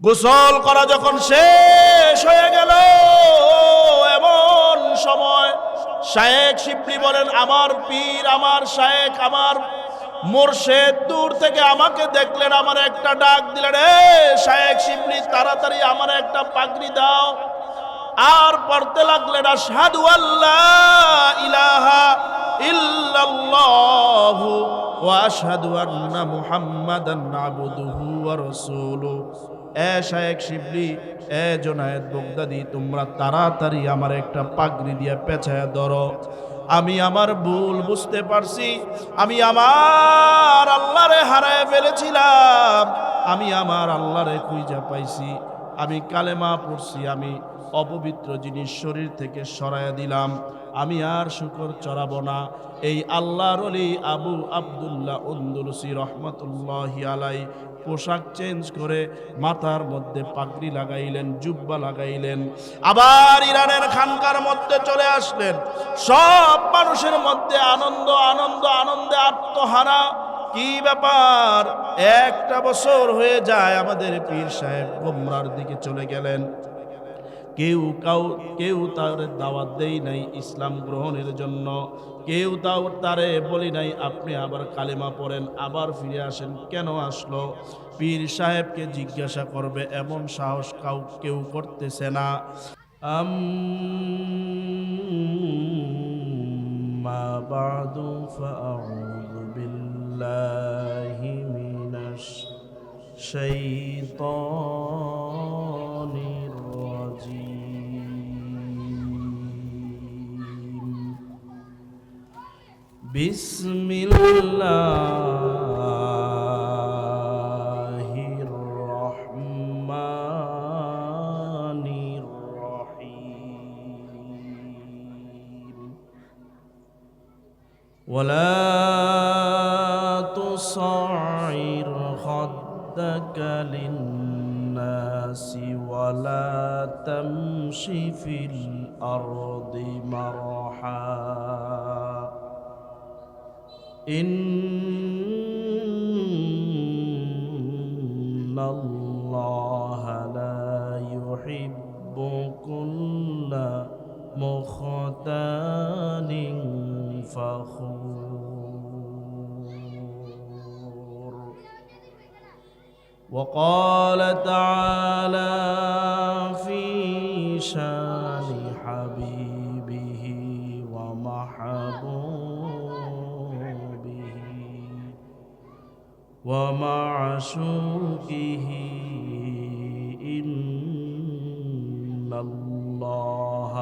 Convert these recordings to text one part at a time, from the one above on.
গোসল করা যখন শেষ হয়ে গেল, এমন সময় শায়েখ শিবলি বলেন, আমার পীর, আমার শায়েখ, আমার মুর্শিদ দূর থেকে আমাকে দেখলেন, আমার একটা ডাক দিলেন, এ শায়েখ শিবলি, তাড়াতাড়ি আমার একটা পাগড়ি দাও। আর পড়তে লাগলেন, আশহাদু আল্লা ইলাহা ইল্লাল্লাহু ওয়া আশহাদু আন্না মুহাম্মাদান আবদুহু ওয়া রাসূলুহু। এ শায়েখ শিবলি, এ জুনায়েদ বাগদাদি, তোমরা তাড়াতাড়ি আমার একটা পাগড়ি দিয়ে পেঁচায়া ধরো। আমি আমার ভুল বুঝতে পারছি, আমি আমার আল্লাহরে হারায় ফেলেছিলাম, আমি আমার আল্লাহরে খুঁজে পাইছি, আমি কালেমা পড়ছি, আমি অপবিত্র জিনিস শরীর থেকে সরাইয়া দিলাম, আমি আর শুকর চড়াবো না। এই আল্লাহর ওলি আবু আব্দুল্লাহ আন্দলুসি রহমতুল্লাহি আলাই পোশাক চেঞ্জ করে মাথার মধ্যে পাগড়ি লাগাইলেন, জুব্বা লাগাইলেন, আবার ইরানের খানকার মধ্যে চলে আসলেন। সব মানুষের মধ্যে আনন্দ আনন্দ আনন্দে আত্মহারা। কি ব্যাপার, একটা বছর হয়ে যায়, আমাদের পীর সাহেব গোমরার দিকে চলে গেলেন। কেউ তার দাওয়াত দেই নাই ইসলাম গ্রহণের জন্য, কেউ তারে বলি নাই আপনি আবার কালেমা পড়েন, আবার ফিরে আসেন। কেন আসলো? পীর সাহেবকে জিজ্ঞাসা করবে এমন সাহস কেউ করতেছে না। আম্মা বা'দু ফাআউযু বিল্লাহি মিনাশ শাইতানির বিসমিল্লাহির রহমানির রহিম। ওয়ালা তুসাইর খাদ্দাকা লিন্নাসি ওয়ালা তামশি ফিল আরদি মারহা ইন্নাল্লাহা লা ইউহিব্বু কুল্লা মুখতালিন ফখুর। وقال تعالى في شان حبيبه ومحبوبه ومعشوقه إن الله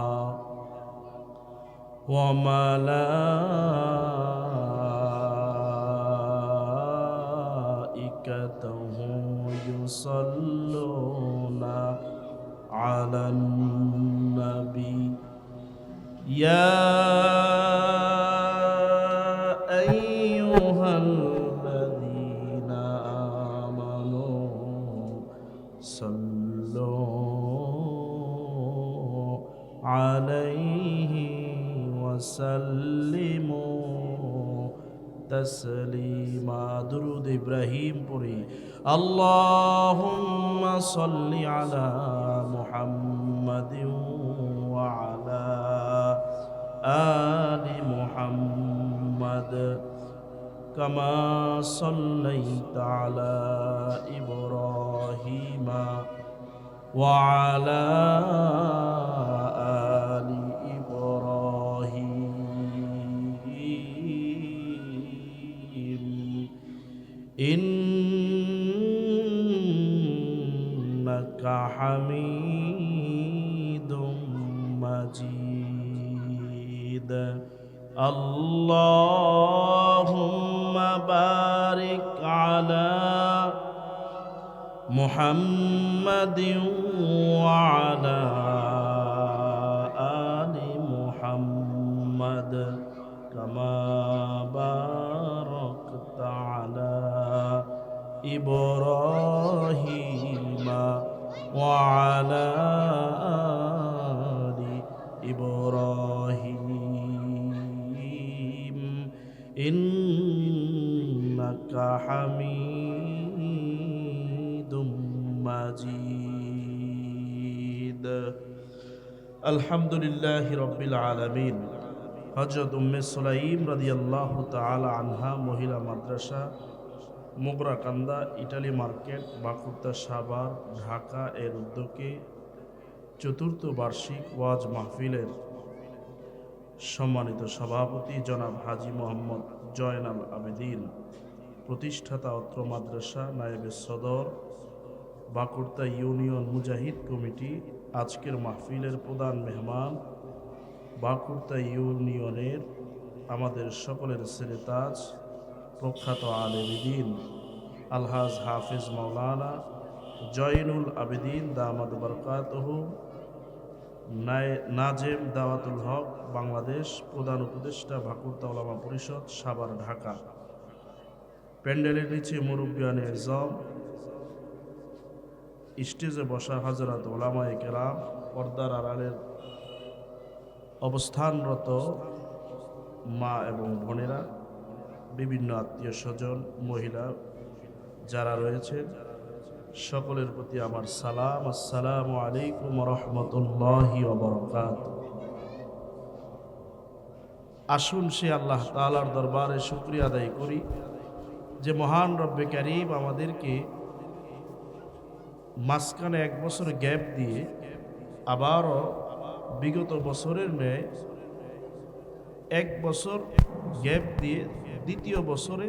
وملائكته يصلون على النبي يا أيها الذين آمنوا صلوا عليه وسلموا تسليما। درود إبراهيم পড়ি। اللهم صل على محمد وعلى آل محمد كما صليت على إبراهيم وعلى آل إبراهيم إنك حميد مجيد। اللهم بارك على محمد وعلى آل محمد كما باركت على إبراهيم وعلى آل إبراهيم إنك حميد মাজিদ। مجيد الحمد لله رب العالمين হযরত উম্মে সুলাইম রাদিয়াল্লাহু তাআলা আনহা মহিলা মাদ্রাসা মোগরাকান্দা ইটালি মার্কেট বাকুরতা সাভার ঢাকা এর উদ্যোগে চতুর্থ বার্ষিক ওয়াজ মাহফিলের সম্মানিত সভাপতি জনাব হাজী মোহাম্মদ জয়নাল আবেদিন, প্রতিষ্ঠাতা অত্র মাদ্রাসা নায়েবে সদর বাকুরতা ইউনিয়ন মুজাহিদ কমিটি, আজকের মাহফিলের প্রধান মেহমান বাকুরতা ইউনিয়নের আমাদের সকলের সেরেতাজ প্রখ্যাত আলেম দ্বীন আলহাজ হাফিজ মাওলানা জয়নুল আবেদিন দামাদ বরকাতুহু নাজেম দাওয়াতুল হক বাংলাদেশ, প্রধান উপদেষ্টা বাকুরতা উলামা পরিষদ সাভার ঢাকা। প্যান্ডেলের নিচে মুরব্বিয়ানে এজম, স্টেজে বসা হযরত উলামায়ে কেরাম, পর্দার আড়ালের অবস্থানরত মা এবং বোনেরা, বিভিন্ন আত্মীয় স্বজন, মহিলা যারা রয়েছেন সকলের প্রতি আমার সালাম। আসসালামু আলাইকুম ওয়া রাহমাতুল্লাহি ওয়া বারাকাতুহু। আসুন সে আল্লাহ তাআলার দরবারে শুকরিয়া আদায় করি যে মহান রব্বে কারীম আমাদেরকে মাঝখানে এক বছর গ্যাপ দিয়ে আবারও বিগত বছরের ন্যায় এক বছর গ্যাপ দিয়ে দ্বিতীয় বছরে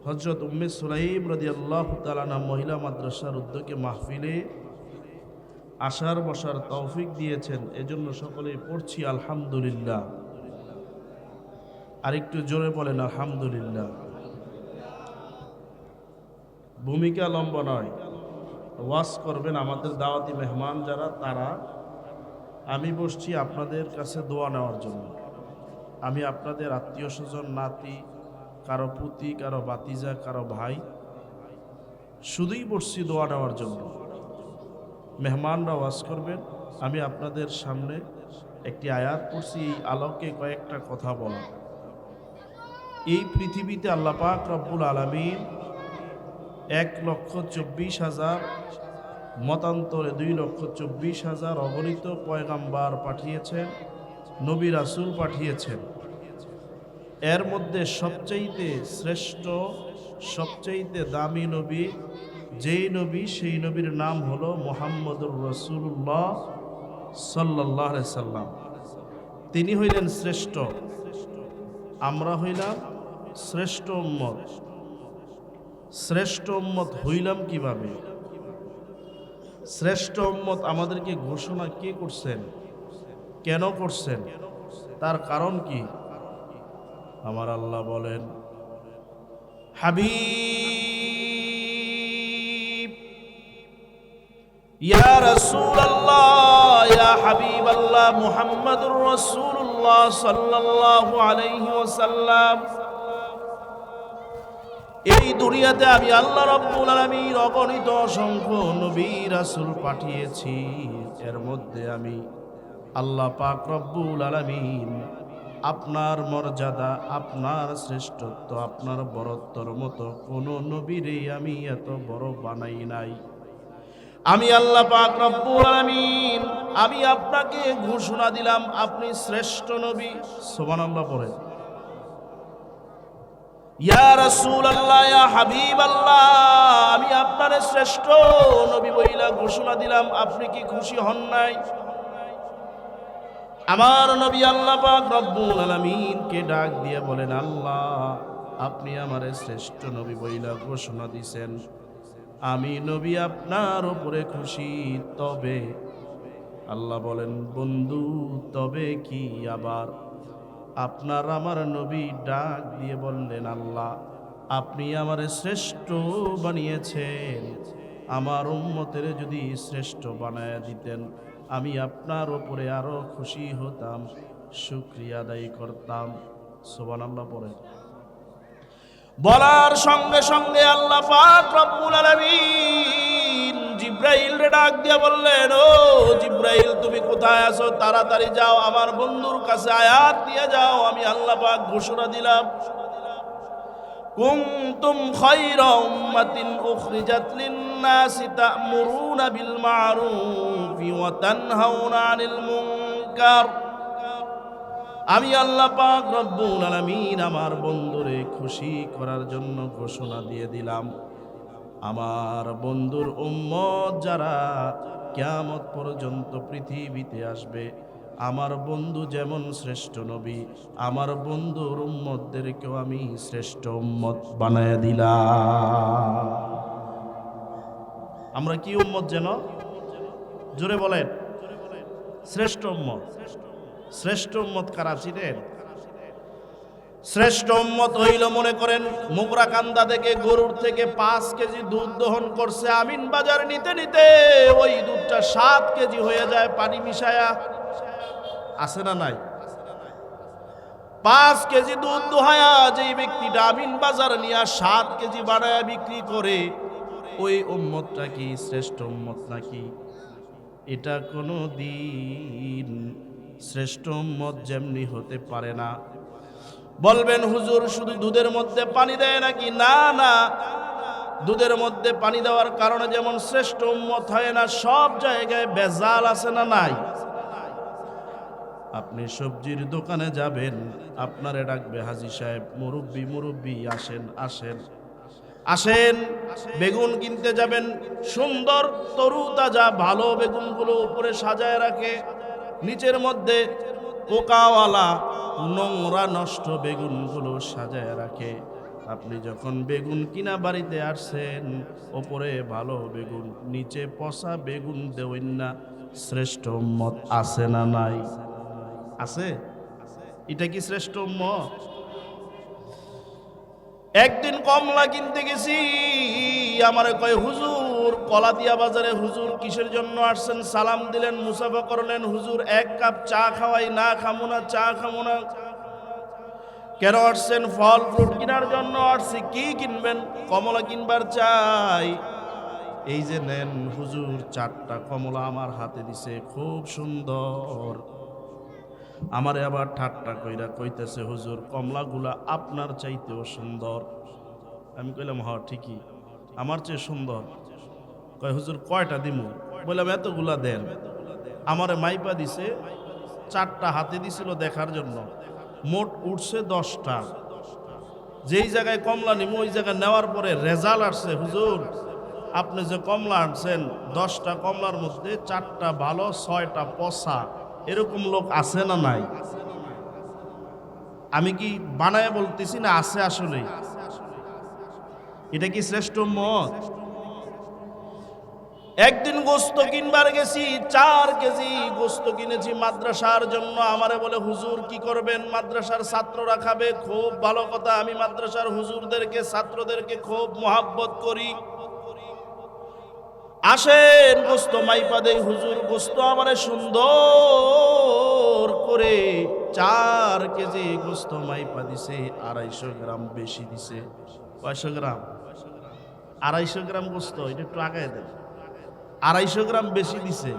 হযরত উম্মে সুলাইম রাদিয়াল্লাহু তাআলা আনহা মহিলা মাদ্রাসার উদ্যোগে মাহফিলে আসার বসার তৌফিক দিয়েছেন। এজন্য সকলেই পড়ছি আলহামদুলিল্লাহ। আরেকটু জোরে বলেন আলহামদুলিল্লাহ। ভূমিকা লম্বা নয়, ওয়াজ করবেন আমাদের দাওয়াতি মেহমান যারা, তারা। আমি বসছি আপনাদের কাছে দোয়া নেওয়ার জন্য। আমি আপনাদের আত্মীয় স্বজন, নাতি, কারো পুতি, কারো বাতিজা, কারো ভাই, শুধুই বসছি দোয়া নেওয়ার জন্য। মেহমানরা ওয়াজ করবেন, আমি আপনাদের সামনে একটি আয়াত পড়ছি, এই আলোকে কয়েকটা কথা বলা। এই পৃথিবীতে আল্লাহ পাক রব্বুল আলামিন 1,24,000 মতান্তরে 2,24,000 অগণিত পয়গাম্বার পাঠিয়েছেন, নবী রাসূল পাঠিয়েছেন। এর মধ্যে সবচাইতে শ্রেষ্ঠ, সবচাইতে দামি নবী যেই নবী, সেই নবীর নাম হলো মুহাম্মদুর রাসূলুল্লাহ সাল্লাল্লাহু আলাইহি সাল্লাম। তিনি হইলেন শ্রেষ্ঠ, আমরা হইলাম শ্রেষ্ঠ উম্মত। শ্রেষ্ঠ উম্মত হইলাম কিভাবে? শ্রেষ্ঠ উম্মত আমাদেরকে ঘোষণা কে করছেন, কেন করছেন, তার কারণ কি? আমার আল্লাহ বলেন, হাবিব ইয়া রাসূলুল্লাহ ইয়া হাবিবাল্লাহ মুহাম্মাদুর রাসূলুল্লাহ সাল্লাল্লাহু আলাইহি ওয়াসাল্লাম, এই দুনিয়াতে আমি আল্লাহ রাব্বুল আলামিন অগণিত অসংখ্য নবী রাসূল পাঠিয়েছি। এর মধ্যে আমি আল্লাহ পাক রব্বুল আলামিন আপনার মর্যাদা, আপনার শ্রেষ্ঠত্ব, আপনার বড়ত্বর মতো কোনো নবীরে আমি এত বড় বানাই নাই। আমি আল্লাহ পাক রব্বুল আলামিন আমি আপনাকে ঘোষণা দিলাম আপনি শ্রেষ্ঠ নবী। সুবহানাল্লাহ পড়েন। ইয়া রাসূলুল্লাহ ইয়া হাবিবাল্লাহ, আমি আপনার শ্রেষ্ঠ নবী বইলা ঘোষণা দিলাম, আপনি কি খুশি হন নাই? আমার নবী আল্লাহ পাক রব্বুল আলামিনকে ডাক দিয়ে বলেন, আল্লাহ আপনি আমারে শ্রেষ্ঠ নবী বইলা ঘোষণা দিছেন, আমি নবী আপনার উপরে খুশি। তবে আল্লাহ বলেন, বন্ধু তবে কি? আবার আপনার আমার নবী ডাক দিয়ে বললেন, আল্লাহ আপনি আমারে শ্রেষ্ঠ বানিয়েছেন, আমার উম্মতের যদি শ্রেষ্ঠ বানায়া দিতেন আমি আপনার উপরে আরো খুশি হতাম, শুকরিয়া আদায় করতাম। সুবহানাল্লাহ পড়ে। বলার সঙ্গে সঙ্গে আল্লাহ পাক রব্বুল আলামিন জিব্রাইল রে ডাক দিয়ে বললেন, ও জিব্রাইল তুমি কোথায় আছো? তাড়াতাড়ি যাও আমার বন্ধুর কাছে আয়াত নিয়ে যাও। আমি আল্লাহ পাক ঘোষণা দিলাম, কুনতুম খায়রা উম্মাতিন উখরিজাত লিন-নাসি তা'মুরুনা বিল মা'রুফি ওয়া তানহাউনা আনিল মুনকার। আমি আল্লাহ পাক রব্বুল আলামিন আমার বন্ধুরে খুশি করার জন্য ঘোষণা দিয়ে দিলাম, আমার বন্ধুর উম্মত যারা কিয়ামত পর্যন্ত পৃথিবীতে আসবে, আমার বন্ধু যেমন শ্রেষ্ঠ নবী, আমার বন্ধুর উম্মতদেরকেও আমি শ্রেষ্ঠ উম্মত বানায় দিলাম। আমরা কি উম্মত যেন? জোরে বলেন। শ্রেষ্ঠ উম্মত। শ্রেষ্ঠ উম্মত কারা ছিলেন? শ্রেষ্ঠ উম্মত হইল, মনে করেন মোগরাকান্দা থেকে গরুর থেকে 5 কেজি দুধ দহন করছে, আমিন বাজার নিতে নিতে ওই দুধটা 7 কেজি হয়ে যায় পানি মিশায়া। আছে না নাই? 5 কেজি দুধ দোহায়া যেই ব্যক্তিটা আমিন বাজার নিয়ে 7 কেজি বানায়া বিক্রি করে, ওই উম্মতটা কি শ্রেষ্ঠ উম্মত নাকি? এটা কোনো দিন শ্রেষ্ঠ উম্মত যেমনি হতে পারে না। বলবেন হুজুর শুধু দুধের মধ্যে পানি দেয় নাকি? না না, দুধের মধ্যে পানি দেওয়ার কারণে যেমন শ্রেষ্ঠ উম্মত হয় না, সব জায়গায় ভেজাল আছে না নাই? আপনি সবজির দোকানে যাবেন, আপনারে ডাকবে হাজী সাহেব, মুরব্বি মুরব্বি আসেন আসেন আসেন। বেগুন কিনতে যাবেন, সুন্দর তরু তাজা ভালো বেগুনগুলো উপরে সাজায় রাখে, নিচের মধ্যে পোকাওয়ালা নোংরা নষ্ট বেগুনগুলো সাজায় রাখে। আপনি যখন বেগুন কিনা বাড়িতে আসছেন, ওপরে ভালো বেগুন, নিচে পচা বেগুন দেবেন না। শ্রেষ্ঠ উম্মত আছে না নাই? আছে। এটা কি শ্রেষ্ঠ উম্মত? একদিন কমলা কিনতে গেছি, আমারে কয় হুজুর কলাদিয়া বাজারে, হুজুর কিসের জন্য আসছেন? সালাম দিলেন, মুসাফা করলেন, হুজুর 1 কাপ চা খাওয়াই। না খামো না, চা খামো না। কেন আসছেন? ফল ফ্রুট কেনার জন্য আসছি। কি কিনবেন? কমলা কিনবার চাই। এই যে নেন হুজুর, 4টা কমলা আমার হাতে দিছে, খুব সুন্দর। আমারে আবার ঠাট্টা কইরা কইতেছে, হুজুর কমলাগুলা আপনার চাইতেও সুন্দর। আমি কইলাম হ ঠিকই, আমার চেয়ে সুন্দর। কয় হুজুর কয়টা দিমু? বললাম এতগুলা দেন। আমারে মাইপা দিছে, 4টা হাতে দিছিল দেখার জন্য, মোট উঠছে 10টা। যেই জায়গায় কমলা নিমু ওই জায়গায় নেওয়ার পরে রেজাল্ট আসছে, হুজুর আপনি যে কমলা আনছেন 10টা কমলার মধ্যে 4টা ভালো, 6টা পচা। এরকম লোক আছে না নাই? আমি কি বানায় বলতেছি না, আছে আসলে। এটা কি শ্রেষ্ঠ উম্মত? একদিন গোস্ত কিনবার গেছি, 4 কেজি গোস্ত কিনেছি মাদ্রাসার জন্য। আমারে বলে হুজুর কি করবেন? মাদ্রাসার ছাত্ররা খাবে। খুব ভালো কথা, আমি মাদ্রাসার হুজুরদেরকে ছাত্রদেরকে খুব মহাব্বত করি। আসেন গোস্ত মাইপা দেই। হুজুর গোস্ত আমারে সুন্দর করে 4 কেজি গোস্ত মাইপা দিছে, 250 গ্রাম বেশি দিছে। 500 গ্রাম? 250 গ্রাম গোস্ত, এটা একটু আগায় দেন। 250 গ্রাম বেশি দিছে।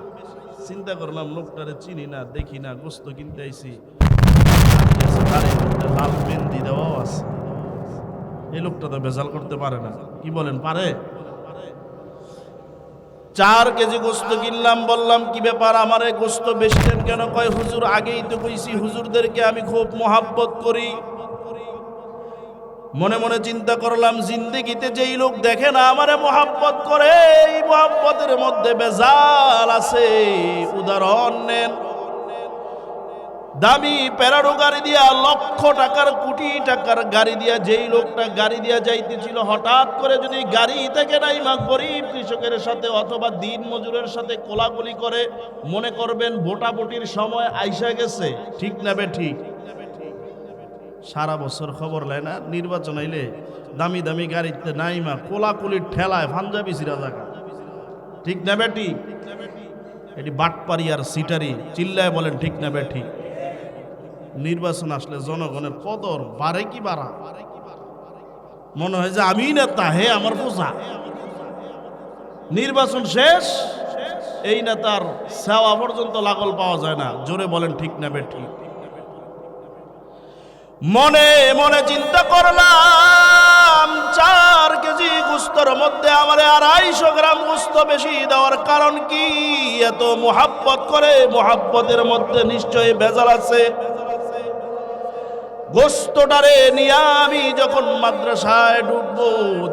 চিন্তা করলাম লোকটারে চিনি না, দেখি না, গোস্ত কিনতে আইছি, লাল মেহেন্দি দেওয়াও আছে। এই লোকটা তো ভেজাল করতে পারে না। কি বলেন, পারে? 4 কেজি গোস্ত কিনলাম। বললাম কি ব্যাপার, আমার এই গোস্ত বেশি দেন কেন? কয় হুজুর আগেই তো কইছি হুজুরদেরকে আমি খুব মহাব্বত করি। মনে মনে চিন্তা করলাম, জিন্দেগিতে যেই লোক দেখে না আমারে মহাব্বত করে, এই মহাব্বতের মধ্যে ভেজাল আছে। উদাহরণ নেন, দামি প্যারাডো গাড়ি দিয়া, লক্ষ টাকার কোটি টাকার গাড়ি দিয়া যেই লোকটা গাড়ি দিয়া যাইতেছিল, হঠাৎ করে যদি গাড়ি থেকে নাইমা গরিব কৃষকের সাথে অথবা দিন মজুরের সাথে কোলাকুলি করে, মনে করবেন ভোটাভুটির সময় আইসা গেছে। ঠিক না বে ঠিক? সারা বছর খবর লাই না, নির্বাচন আইলে দামি দামি গাড়িতে নাইমা কোলাকুলির ঠেলায় পাঞ্জাবি সিরা জায়গা। ঠিক না বে ঠিক? এটি বাটপারি আর সিটারি। চিল্লায় বলেন ঠিক না বে ঠিক? নির্বাচন আসলে জনগণের কদর বাড়ে কি বাড়া? মনে হয় যে আমি নেতা, হে আমার বোঝা। নির্বাচন শেষ, এই নেতার সেবা পর্যন্ত লাগল পাওয়া যায় না। জোরে বলেন ঠিক না বে ঠিক? মনে মনে চিন্তা করলাম, বললাম 4 কেজি গোস্তর মধ্যে আমারে 250 গ্রাম গোস্ত বেশি দেওয়ার কারণ কি? এত মোহাব্বত করে, মোহাব্বতের মধ্যে নিশ্চয়ই ভেজাল আছে। গোস্তটারে নিয়ে আমি যখন মাদ্রাসায় ঢুকবো,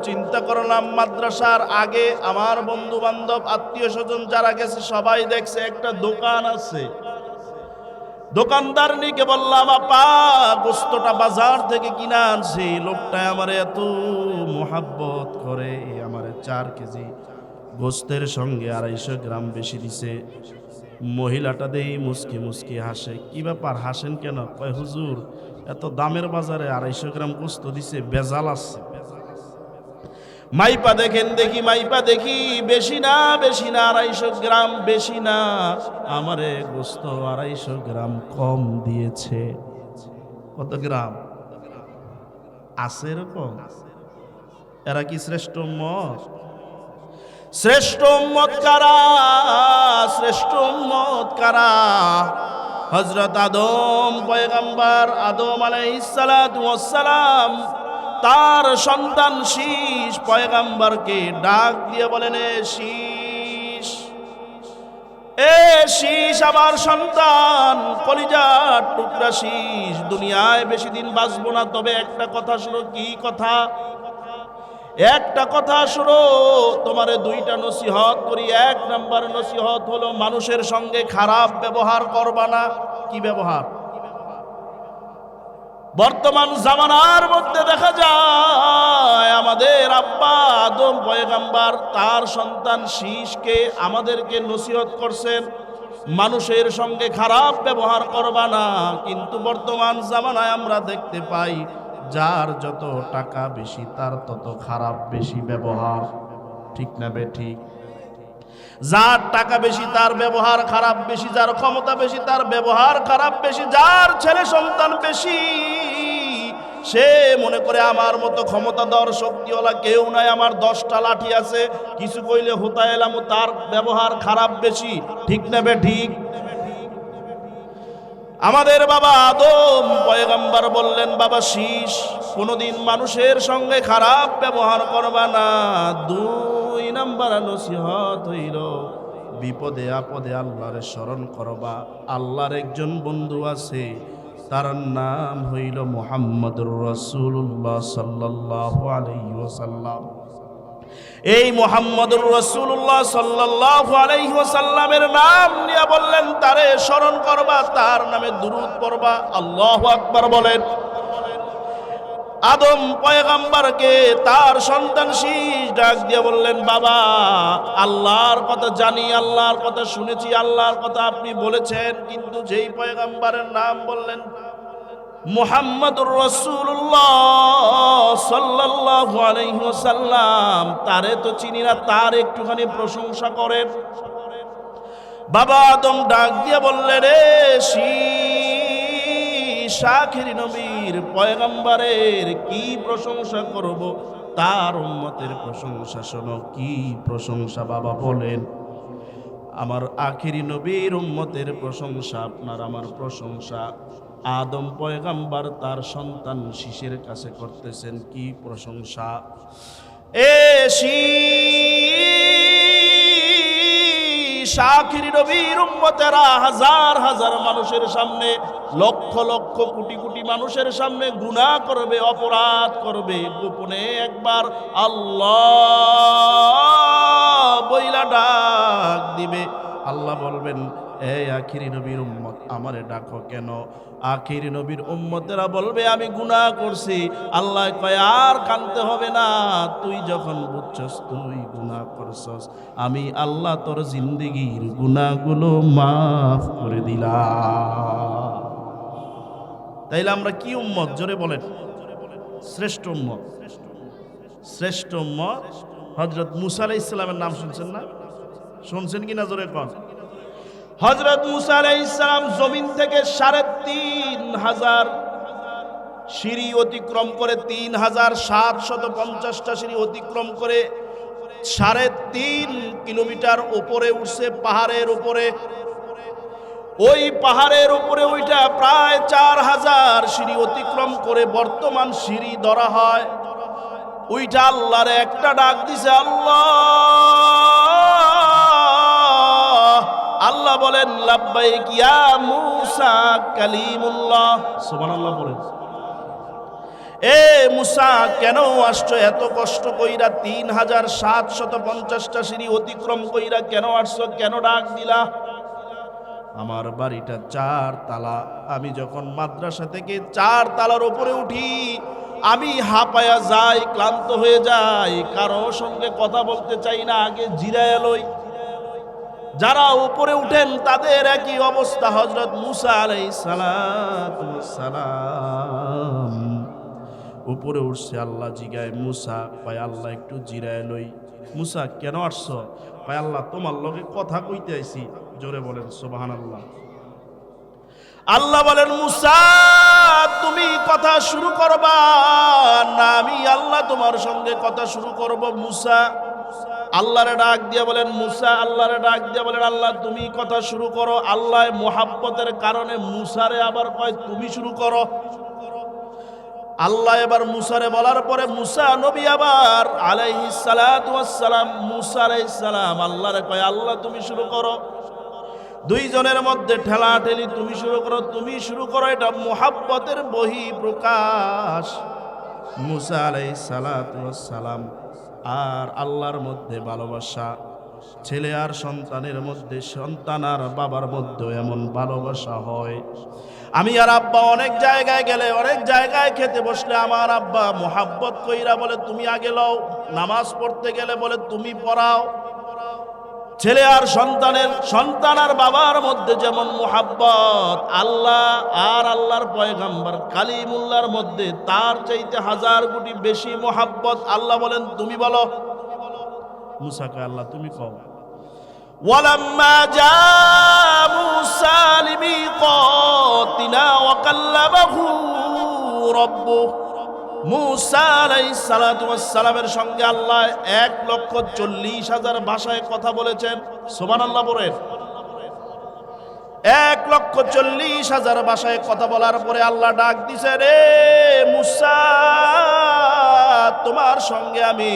চিন্তা করলাম মাদ্রাসার আগে আমার বন্ধু বান্ধব আত্মীয় স্বজন যারা গেছে সবাই দেখছে একটা দোকান আছে। দোকানদার নিকে বললাম, আপা গোস্তটা বাজার থেকে কিনে আনছি। লোকটা আমারে এত মোহাব্বত করে, আমারে 4 কেজি গোস্তের সঙ্গে 250 গ্রাম বেশি দিছে। মহিলাটা দেই মুসকি মুসকি হাসে। কি ব্যাপার, হাসেন কেন? কয় হুজুর, এত দামের বাজারে 250 গ্রাম গোস্ত দিছে, বেজাল আছে। মাইপা দেখেন, দেখি মাইপা দেখি, বেশি না 250 গ্রাম বেশি না, আমারে গোস্ত 250 গ্রাম কম দিয়েছে। কত গ্রাম আছে এরকম? এরা কি শ্রেষ্ঠ উম্মত? শ্রেষ্ঠ উম্মত কারা? শ্রেষ্ঠ উম্মত কারা? হযরত আদম পয়গম্বর, আদম আলাইহিস সালাতু ওয়াস সালাম তার সন্তান শীষ পয়গম্বরকে ডাক দিয়ে বলেন, এ শীষ, এ শীষ আমার সন্তান, কলিজার টুকরা শীষ, দুনিয়ায় বেশি দিন বাঁচবো না, তবে একটা কথা শুনো। কি কথা? একটা কথা শুনো, তোমারে 2টা নসিহত করি। 1 নাম্বার নসিহত হলো মানুষের সঙ্গে খারাপ ব্যবহার করবা না। কি ব্যবহার? বর্তমান জামানার মধ্যে দেখা যায় আমাদের আব্বা আদম পয়গম্বর তার সন্তান শীষকে আমাদেরকে নসিহত করছেন, মানুষের সঙ্গে খারাপ ব্যবহার করবা না। কিন্তু বর্তমান জামানায় আমরা দেখতে পাই যার যত টাকা বেশি তার তত খারাপ বেশি ব্যবহার। ঠিক না বেঠিক? যার টাকা বেশি তার ব্যবহার খারাপ বেশি, যার ক্ষমতা বেশি তার ব্যবহার খারাপ বেশি, যার ছেলে সন্তান বেশি সে মনে করে আমার মতো ক্ষমতাধর শক্তিওয়ালা কেউ নাই, আমার 10টা লাঠি আছে, কিছু কইলে হুতা এলাম, তার ব্যবহার খারাপ বেশি। ঠিক না বেঠিক? আমাদের বাবা আদম পয়গম্বর বললেন, বাবা শীষ, কোনোদিন মানুষের সঙ্গে খারাপ ব্যবহার করবা না। 2 নাম্বার নসিহত হইল বিপদে আপদে আল্লাহরে স্মরণ করবা। আল্লাহর একজন বন্ধু আছে, তার নাম হইল মুহাম্মদুর রাসূলুল্লাহ সাল্লাল্লাহু আলাইহি ওয়াসাল্লাম। এই মুহাম্মদুর রাসূলুল্লাহ সাল্লাল্লাহু আলাইহি ওয়াসাল্লামের নাম নিয়ে বললেন তারে স্মরণ করবা, তার নামে দুরূদ পড়বা। আল্লাহু আকবার বলেন। আদম পয়গম্বরকে তার সন্তান শীষ ডাক দিয়ে বললেন, বাবা আল্লাহর কথা জানি, আল্লাহর কথা শুনেছি, আল্লাহর কথা আপনি বলেছেন, কিন্তু যেই পয়গম্বরের নাম বললেন মুহাম্মদুর রাসূলুল্লাহ সাল্লাল্লাহু আলাইহি ওয়াসাল্লাম, তারে তো চিনি না, তার একটুখানি প্রশংসা করেন। বাবা আদম ডাক দিয়ে বললেন, রে শীষ, আখির নবীর পয়গম্বরের কি প্রশংসা করব, তার উম্মতের প্রশংসা শোনো। কি প্রশংসা বাবা বলেন? আমার আখিরি নবীর উম্মতের প্রশংসা, আপনার আমার প্রশংসা। আদম পয়গম্বর তার সন্তান শীষের কাছে করতেছেন কি প্রশংসা। এ শীষ, আখিরি নবীর উম্মতেরা হাজার হাজার মানুষের সামনে, লক্ষ লক্ষ কোটি কোটি মানুষের সামনে গুনাহ করবে, অপরাধ করবে, গোপনে একবার আল্লাহ বইলা ডাক দিবে। আল্লাহ বলবেন, এই আখিরি নবীর উম্মত আমারে ডাকো কেন? আখিরি নবীর উম্মতেরা বলবে, আমি গুনাহ করছি। আল্লাহ কয়, আর কাঁদতে হবে না, তুই যখন বুঝছস তুই গুনাহ করছস, আমি আল্লাহ তোর জিন্দেগির গুনাহগুলো মাফ করে দিলাম। তাইলে আমরা কি উম্মত? জোরে বলেন। শ্রেষ্ঠ উম্মত। শ্রেষ্ঠ উম্মত হযরত মুসা আলাইহিস সালামের নাম শুনছেন না? শুনছেন কি না? জোরে কোন। হযরত মুসা আলাইহিস সালাম জমিন থেকে ৩,৫০০ সিঁড়ি অতিক্রম করে, ৩,৭৫০টা সিঁড়ি অতিক্রম করে ৩.৫ কিলোমিটার উপরে উঠছে, পাহাড়ের উপরে। ওই পাহাড়ের উপরে ওইটা প্রায় ৪,০০০ সিঁড়ি অতিক্রম করে বর্তমান সিঁড়ি ধরা হয়। ওইটা আল্লাহর একটা ডাক দিছে, আল্লাহ। আল্লাহ বলেন লাব্বাইক ইয়া মূসা কালিমুল্লাহ। সুবহানাল্লাহ বলেন। এ মূসা, কেন আসছো এত কষ্ট কইরা? 3750টা সিঁড়ি অতিক্রম কইরা কেন আসছো? কেন ডাক দিলা? আমার বাড়িটা 4 তালা। আমি যখন মাদ্রাসা থেকে 4 তালার উপরে উঠি, আমি হাঁপায়া যাই, ক্লান্ত হয়ে যাই, কারো সঙ্গে কথা বলতে চাই না, আগে জিরায়া লই। যারা উপরে উঠেন তাদের একই অবস্থা। হযরত মূসা আলাইহিস সালাম উপরে উঠছে, আল্লাহ জিগায় মূসা, কয় আল্লাহ একটু জিরায় লই। মূসা কেন আসছো? কয় আল্লাহ তোমার লগে কথা কইতে আইছি। জোরে বলেন সুবহানাল্লাহ। আল্লাহ বলেন মূসা, তুমি কথা শুরু করবা না আমি আল্লাহ তোমার সঙ্গে কথা শুরু করব? মূসা আল্লাহরে ডাক দিয়া বলেন, মূসা আল্লাহরে ডাক দিয়া বলেন, আল্লাহ তুমি কথা শুরু করো। আল্লাহ মুহাব্বতের কারণে মূসারে আবার কয় তুমি শুরু করো। আল্লাহ এবার মূসারে বলার পরে মূসা নবী আবার আলাইহিস সালাতু ওয়াস সালাম, মূসা আলাইহিস সালাম আল্লাহরে কয় আল্লাহ তুমি শুরু করো। দুইজনের মধ্যে ঠেলাঠেলি, তুমি শুরু করো, তুমি শুরু করো। এটা মুহাব্বতের বহিঃপ্রকাশ। মূসা আলাইহিস সালাতু ওয়াস সালাম আর আল্লাহর মধ্যে ভালোবাসা। ছেলে আর সন্তানের মধ্যে, সন্তান আর বাবার মধ্যে এমন ভালোবাসা হয়। আমি আর আব্বা অনেক জায়গায় গেলে, অনেক জায়গায় খেতে বসলে আমার আব্বা মুহাব্বত কইরা বলে তুমি আগে লও। নামাজ পড়তে গেলে বলে তুমি পড়াও। ছেলে আর সন্তানের, সন্তান আর বাবার মধ্যে যেমন মুহাব্বত, আল্লাহ আর আল্লাহর পয়গম্বর কালিমুল্লাহর মধ্যে তার চাইতে 1000 কোটি বেশি মুহাব্বত। আল্লাহ বলেন তুমি বলো। মূসা কয় আল্লাহ তুমি কও। ওয়ালাম্মা জা মূসা লিমিকাতিনা ওয়া কাল্লামাহু রাব্বুহু, মূসা আলাইহিস সালাতু ওয়াস সালামের সঙ্গে আল্লাহ 1,40,000 ভাষায় কথা বলেছেন। সুবহানাল্লাহ বলেন। 1,40,000 ভাষায় কথা বলার পরে আল্লাহ ডাক দিছে, রে মূসা, তোমার সঙ্গে আমি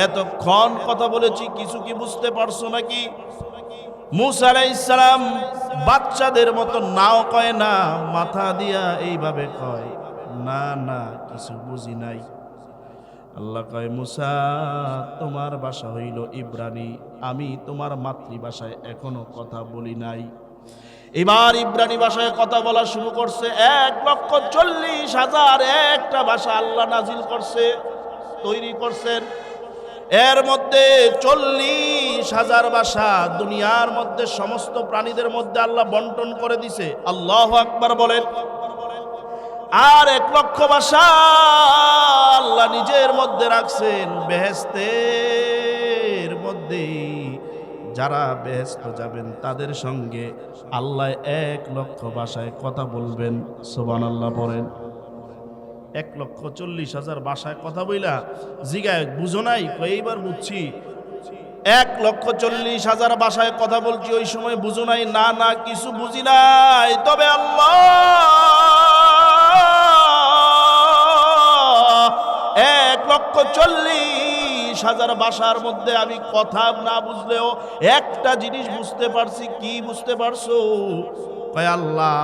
এতক্ষণ কথা বলেছি, কিছু কি বুঝতে পারছো নাকি? মূসা আলাইহিস সালাম বাচ্চাদের মতো নাও কয় না, মাথা দিয়া এইভাবে কয়, না না কিছু বুঝি নাই। আল্লাহ কয় মূসা, তোমার ভাষা হইল ইব্রানি, আমি তোমার মাতৃভাষায় এখনো কথা বলি নাই। এবার ইব্রানি ভাষায় কথা বলা শুরু করছে। 1,40,000 একটা ভাষা আল্লাহ নাজিল করছে, তৈরি করছেন। এর মধ্যে 40,000 ভাষা দুনিয়ার মধ্যে সমস্ত প্রাণীদের মধ্যে আল্লাহ বন্টন করে দিছে। আল্লাহু আকবার বলেন। আর 1,00,000 ভাষা আল্লাহ নিজের মধ্যে রাখছেন বেহেশতের মধ্যে। যারা বেহেশত যাবেন তাদের সঙ্গে আল্লাহ 1,00,000 ভাষায় কথা বলবেন। সুবহানাল্লাহ বলেন। 1,40,000 ভাষায় কথা বইলা জিগায় বুঝো নাই? এইবার বুঝছি। 1,40,000 ভাষায় কথা বলছি, ওই সময় বুঝো নাই? না না কিছু বুঝি নাই, তবে আল্লাহ 1,40,000 ভাষার মধ্যে আমি কথা না বুঝলেও একটা জিনিস বুঝতে পারছি। কি বুঝতে পারছো? কয় আল্লাহ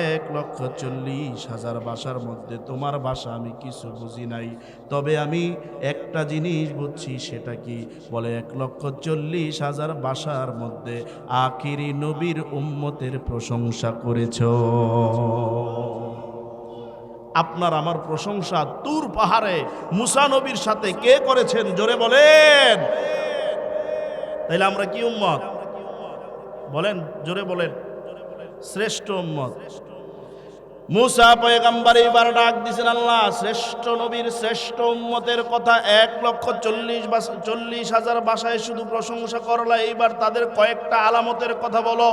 1,40,000 ভাষার মধ্যে তোমার ভাষা আমি কিছু বুঝি নাই, তবে আমি একটা জিনিস বুঝছি। সেটা কি? বলে 1,40,000 ভাষার মধ্যে আখিরি নবীর উম্মতের প্রশংসা করেছ। আপনার আমার প্রশংসা তুর পাহাড়ে মূসা নবীর সাথে কে করেছেন? জোরে বলেন। তাইলে আমরা কি উম্মত? বলেন, জোরে বলেন। শ্রেষ্ঠ উম্মত। মূসা পয়গম্বর এবার ডাক দিয়েছেন, আল্লাহ শ্রেষ্ঠ নবীর শ্রেষ্ঠ উম্মতের কথা 1,40,000 ভাষায় শুধু প্রশংসা করলা, এইবার তাদের কয়েকটা আলামতের কথা বলো।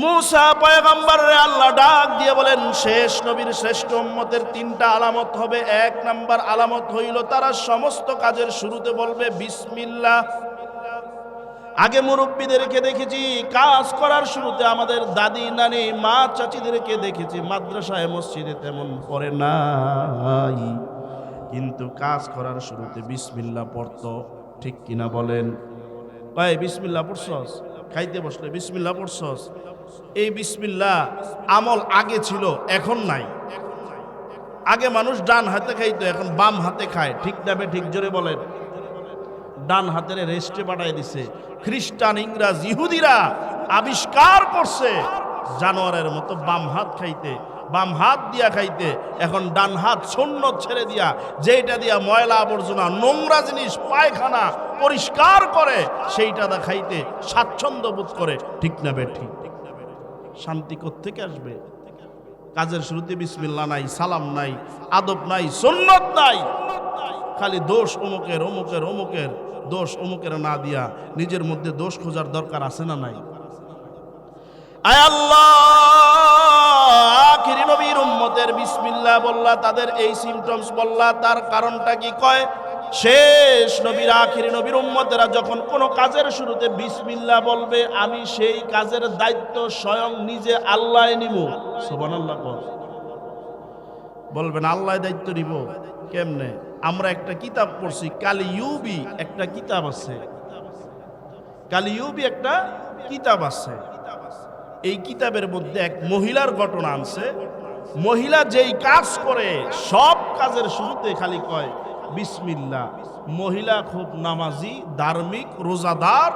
মূসা পয়গম্বরে আল্লাহ ডাক দিয়ে বলেন, শেষ নবীর শ্রেষ্ঠ উম্মতের 3টা আলামত হবে। 1 নাম্বার আলামত হইল তারা সমস্ত কাজের শুরুতে বলবে বিসমিল্লাহ। আগে মুরব্বীদেরকে দেখেছি কাজ করার শুরুতে, আমাদের দাদি নানি মা চাচিদেরকে দেখেছি মাদ্রাসায় মসজিদে তেমন পড়ে নাই। কিন্তু কাজ করার শুরুতে বিসমিল্লাহ পড়তো। ঠিক কিনা বলেন? ভাই বিসমিল্লাহ পড়ছস, খাইতে বসলে বিসমিল্লাহ পড়ছস। এই বিসমিল্লাহ আমল আগে ছিল, এখন নাই। আগে মানুষ ডান হাতে খাইতো, এখন বাম হাতে খায়। ঠিক না বে ঠিক? জোরে বলেন। ডান হাতের রেস্টে পাঠায় দিছে। খ্রিস্টান, ইংরাজ, ইহুদিরা আবিষ্কার করছে জানোয়ারের মতো বাম হাত খাইতে, বাম হাত দিয়া খাইতে। এখন ডান হাত সুন্নত ছেড়ে দিয়া, যেটা দিয়া ময়লা আবর্জনা নোংরা জিনিস পায়খানা পরিষ্কার করে, সেইটা দা খাইতে স্বাচ্ছন্দ্য বোধ করে। ঠিক না বে ঠিক? শান্তি কোত্থেকে আসবে? কাজের শুরুতে বিসমিল্লাহ নাই, সালাম নাই, আদব নাই, সুন্নত নাই। খালি দোষ অমুকের, অমুকের, অমুকের দোষ অমুকের না দিয়া নিজের মধ্যে দোষ খোঁজার দরকার আছে না নাই? আয় আল্লাহ, আখিরি নবীর উম্মতের বিসমিল্লাহ বললা, তাদের এই সিমটমস বললা, তার কারণটা কি? কয় শেষ নবীর, আখিরি নবীর উম্মতেরা যখন কোনো কাজের শুরুতে বিসমিল্লাহ বলবে, আমি সেই কাজের দায়িত্ব স্বয়ং নিজে আল্লাহ নিব। সুবহানাল্লাহ। বলবেন আল্লাহ দায়িত্ব নিব কেমনে? আমরা একটা কিতাব পড়ছি, কালিউবি একটা কিতাব আছে, কালিউবি একটা কিতাব আছে। এই কিতাবের মধ্যে এক মহিলার ঘটনা আনছে। মহিলা যেই কাজ করে সব কাজের শুরুতে খালি কয় বিসমিল্লাহ। মহিলা খুব নামাজি, ধার্মিক, রোজাদার,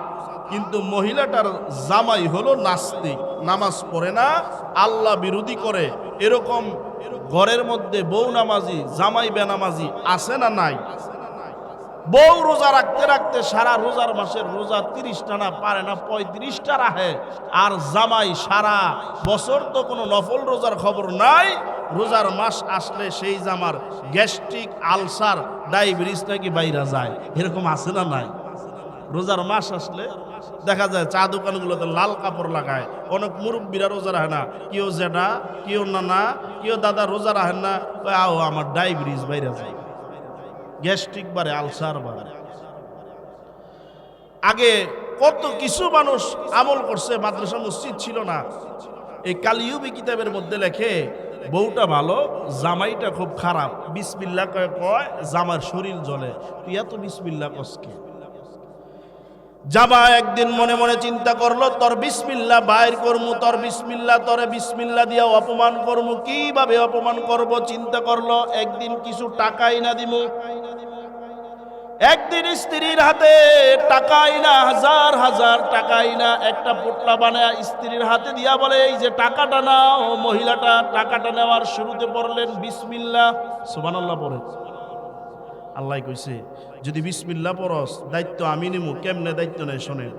কিন্তু মহিলাটার জামাই হলো নাস্তিক, নামাজ পড়ে না, আল্লাহ বিরোধী করে। এরকম ঘরের মধ্যে বউ নামাজি, জামাই বেনামাজি আছে না নাই? বউ রোজা রাখতে রাখতে সারা রোজার মাসের রোজা 30টা না পারে না, 35টা রাখে। আর জামাই সারা বছর তো কোনো নফল রোজার খবর নাই, রোজার মাস আসলে সেই জামার গ্যাস্ট্রিক, আলসার, ডায়াবেটিস নাকি বাইরা যায়। এরকম আছে না নাই? রোজার মাস আসলে দেখা যায় চা দোকানগুলোতে লাল কাপড় লাগায়। অনেক মুরব্বীরা রোজা রাখে না, কেউ জেঠা, কেউ নানা, কেউ দাদা রোজা রাখেন না, আও আমার ডায়াবেটিস বাইরে যায়, গ্যাস্ট্রিক বাড়ে, আলসার বাড়ে। আগে কত কিছু মানুষ আমল করছে, মাদ্রাসা মসজিদ ছিল না। এই কালিউবি কিতাবের মধ্যে লেখে বউটা ভালো, জামাইটা খুব খারাপ। বিসমিল্লাহ কয় কয় জামার শরীর জ্বলে। তুই এত বিসমিল্লাহ কসকে? জামা একদিন মনে মনে চিন্তা করলো, তোর বিসমিল্লাহ বাইর করমু, তোর বিসমিল্লাহ, তোরে বিসমিল্লাহ দিয়া অপমান করমু, কিভাবে অপমান করব চিন্তা করলো। একদিন কিছু টাকাই না দিমু। একদিন স্ত্রীর হাতে টাকাই না, হাজার হাজার টাকাই না, একটা পোটলা বানায় স্ত্রীর হাতে দিয়া বলে, এই যে টাকাটা নাও। মহিলাটা টাকাটা নেওয়ার শুরুতে পড়লেন বিসমিল্লাহ। সুবহানাল্লাহ পড়ে। আল্লাহ কইছে যদি বিসমিল্লাহ পড়স দায়িত্ব আমি নিমু। কেমনে দায়িত্ব নেই শোনেন।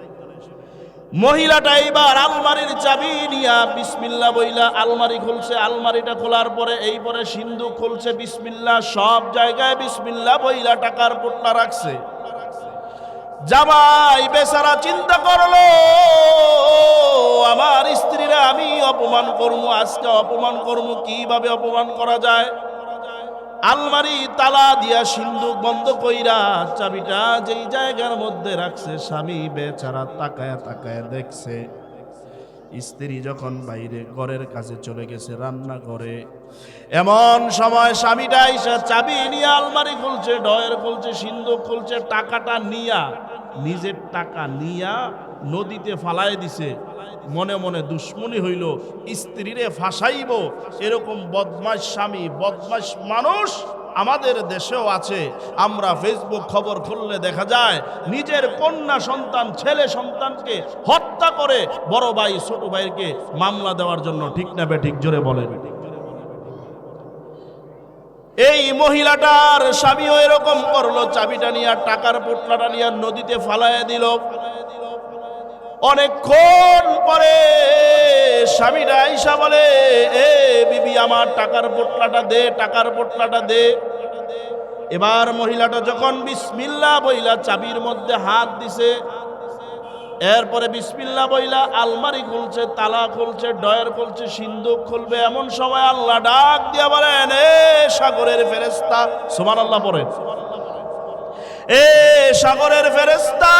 মহিলাটা এইবার আলমারির চাবি নিয়া বিসমিল্লাহ বইলা আলমারি খুলছে। আলমারিটা খোলার পরে এইপরে সিন্ধুক খুলছে, বিসমিল্লাহ, সব জায়গায় বিসমিল্লাহ বইলা টাকার পোটলা রাখছে। জামাই বেচারা চিন্তা করলো, আমার স্ত্রীরা আমি অপমান করবো, আজকে অপমান করবো, কিভাবে অপমান করা যায়। আলমারি তালা দিয়া সিন্ধুক বন্ধ কইরা চাবিটা যেই জায়গার মধ্যে রাখছে, স্বামী বেচারা তাকায়া তাকায়া দেখছে স্ত্রী যখন বাইরে ঘরের কাছে চলে গেছে রান্না করে। এমন সময় স্বামীটা এসে চাবি নিয়ে আলমারি খুলছে, ডয়ের খুলছে, সিন্ধুক খুলছে, টাকাটা নিয়া, নিজের টাকা নিয়া নদীতে ফালায় দিছে। মনে মনে দুশ্মনী হইল, স্ত্রীরে ফাঁসাইব। এরকম বদমাশ স্বামী, বদমাশ মানুষ আমাদের দেশেও আছে। আমরা ফেসবুক খবর খুললে দেখা যায় নিজের কন্যা সন্তান, ছেলে সন্তানকে হত্যা করে বড় ভাই ছোট ভাইকে মামলা দেওয়ার জন্য। ঠিক না বেঠিক? জোরে বলেন। এই মহিলাটার স্বামীও এরকম করলো, চাবিটা নিয়ে টাকার পোটলাটা নিয়ে নদীতে ফালাইয়া দিল। অনেকক্ষণ পরে স্বামীরা আইসা বলে, এ বিবি আমার টাকার পোটলাটা দে, টাকার পোটলাটা দে। এবার মহিলাটা যখন বিসমিল্লাহ বইলা চাবির মধ্যে হাত দিছে, এরপরে বিসমিল্লাহ বইলা আলমারি খুলছে, তালা খুলছে, ডয়ের খুলছে, সিন্ধুক খুলবে, এমন সময় আল্লাহ ডাক দিয়া বলেন, এ সাগরের ফেরেশতা। সুবহানাল্লাহ পড়ে। এ সাগরের ফেরেশতা,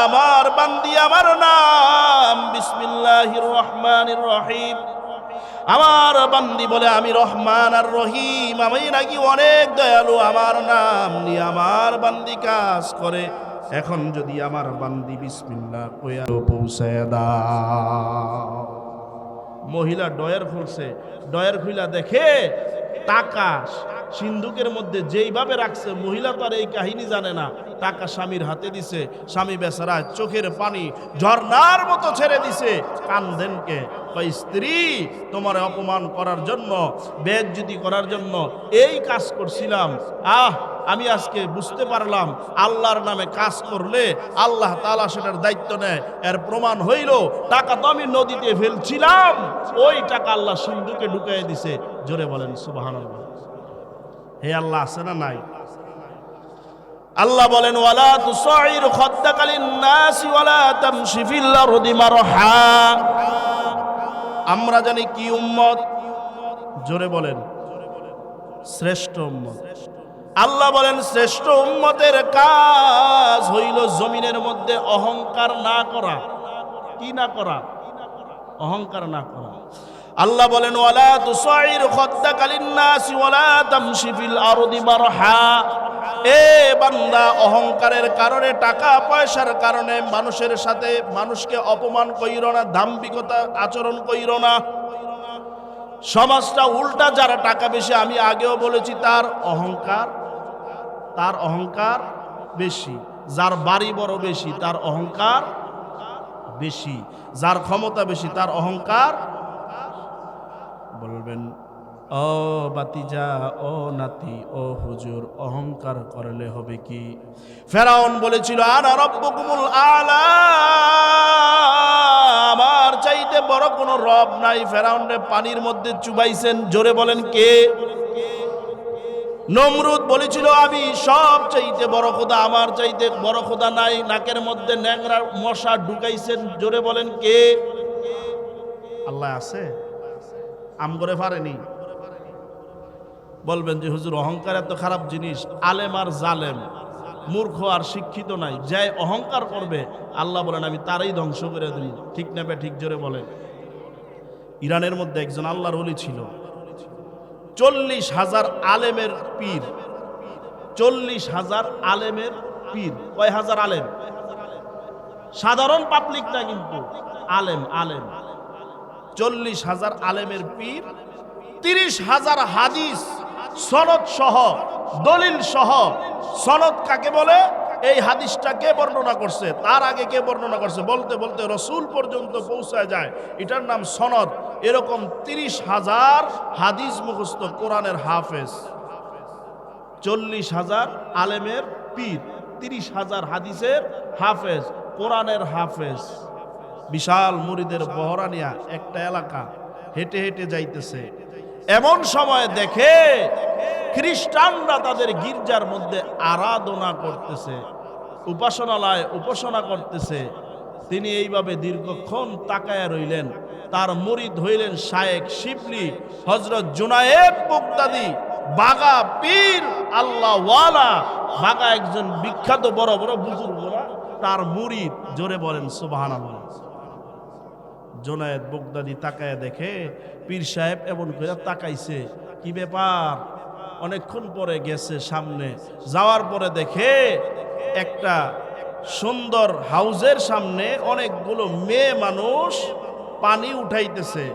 আমার বান্দি, আমার নাম বিসমিল্লাহির রহমানির রহিম, আমার বান্দি বলে আমি রহমান আর রহিম, আমি নাকি অনেক দয়ালু, আমার নাম নিয়ে আমার বান্দি কাজ করে। এখন যদি আমার বান্দি বিসমিল্লাহ কইয়া পৌঁছায় দাও। মহিলা ডয়ার খুলছে, ডয়ার খুইলা দেখে টাকা সিন্ধুকের মধ্যে যেইভাবে রাখছে, মহিলা তো আর এই কাহিনী জানে না, টাকা স্বামীর হাতে দিছে। স্বামী বেচারা চোখের পানি ঝর্ণার মতো ছেড়ে দিছে। কান্দেনকে স্ত্রী তোমার অপমান করার জন্য, বেইজ্জতি করার জন্য এই কাজ করছিলাম। আমি আজকে বুঝতে পারলাম আল্লাহর নামে কাজ করলে আল্লাহ তাআলা সেটার দায়িত্ব নেয়। এর প্রমাণ হইল টাকা তো আমি নদীতে ফেলছিলাম, ওই টাকা আল্লাহ সিন্ধুকে ঢুকাই দিছে। জোরে বলেন সুবহানাল্লাহ। হে আল্লাহ আছে না নাই? আল্লাহ বলেন ওয়ালা তুসাইর খাদ্দাকা লিন-নাসি ওয়ালা তামশি ফিল আরদি মারহা। আমরা জানি কি উম্মত? জোরে বলেন শ্রেষ্ঠ উম্মত। আল্লাহ বলেন শ্রেষ্ঠ উম্মতের কাজ হইল জমিনের মধ্যে অহংকার না করা। কি না করা? অহংকার না করা। আল্লাহ বলেন ওয়ালা তুসাইর খাদ্দাকা লিন-নাসি ওয়ালা তামশি ফিল আরদি মারহা। এ বান্দা, অহংকারের কারণে, টাকা পয়সার কারণে মানুষের সাথে মানুষকে অপমান কইরো না, দাম্ভিকতা আচরণ কইরো না। সমাজটা উল্টা, যারা টাকা বেশি, আমি আগেও বলেছি, তার অহংকার বেশি। যার বাড়ি বড় বেশি তার অহংকার বেশি, যার ক্ষমতা বেশি তার অহংকার। বলবেন ও বাতিজা, ও নাতি, ও হুজুর, অহংকার করলে হবে কি? ফেরাউন বলেছিল আনা রব্বুকুমুল আলা, আমার চাইতে বড় কোনো রব নাই। ফেরাউনরে পানির মধ্যে চুবাইছেন। জোরে বলেন কে? নমরুদ বলেছিল আমি সব চাইতে বড় খোদা, আমার চাইতে বড় খোদা নাই। নাকের মধ্যে ন্যাংরা মশা ঢুকাইছেন। জোরে বলেন কে? আল্লাহ আছে? আম করে পারেনি। বলবেন যে হুজুর অহংকার এত খারাপ জিনিস। আলেম আর জালেম, মূর্খ আর শিক্ষিত নাই, যাই অহংকার করবে আল্লাহ বলেন আমি তারই ধ্বংস করে দিই। ঠিক না বে ঠিক? জোরে বলেন। ইরানের মধ্যে একজন আল্লাহর ওলি ছিল, 40,000 আলেমের পীর। 40,000 আলেমের পীর। কয় হাজার আলেম? সাধারণ পাবলিক না কিন্তু, আলেম। 40,000 আলেমের পীর, 30,000 হাদিস সনদ সহ, দলিল সহ। সনদ কাকে বলে? এই হাদিসটা কে বর্ণনা করছে, তার আগে কে বর্ণনা করছে, বলতে বলতে রসুল পর্যন্ত পৌঁছায় যায়, এটার নাম সনদ। এরকম 30,000 হাদিস মুখস্থ, কোরআনের হাফেজ। 40,000 আলেমের পীর, 30,000 হাদিসের হাফেজ, কোরআনের হাফেজ। বিশাল মুরিদের বহরা নিয়া একটা এলাকা হেঁটে হেঁটে যাইতেছে। এমন সময় দেখে খ্রিস্টানরা তাদের গির্জার মধ্যে আরাধনা করতেছে, উপাসনালয় উপাসনা করতেছে। তিনি এইভাবে দীর্ঘক্ষণ তাকায়া রইলেন। তার মুরিদ হইলেন শায়েখ শিবলি, হযরত জুনায়েদ বাগদাদি, বাগা পীর, আল্লাহ ওয়ালা, বাগা একজন বিখ্যাত বড় বড় বুজুর্গরা তার মুরিদ। জোরে বলেন সুবহানাল্লাহ। জুনায়েদ বাগদাদি তাকায়া দেখে পীর সাহেব এমন করে তাকাইছে, কি ব্যাপার? অনেকক্ষণ পরে গেছে সামনে, যাওয়ার পরে দেখে একটা সুন্দর হাউজের সামনে অনেকগুলো মেয়ে মানুষ পানি উঠাইতেছে।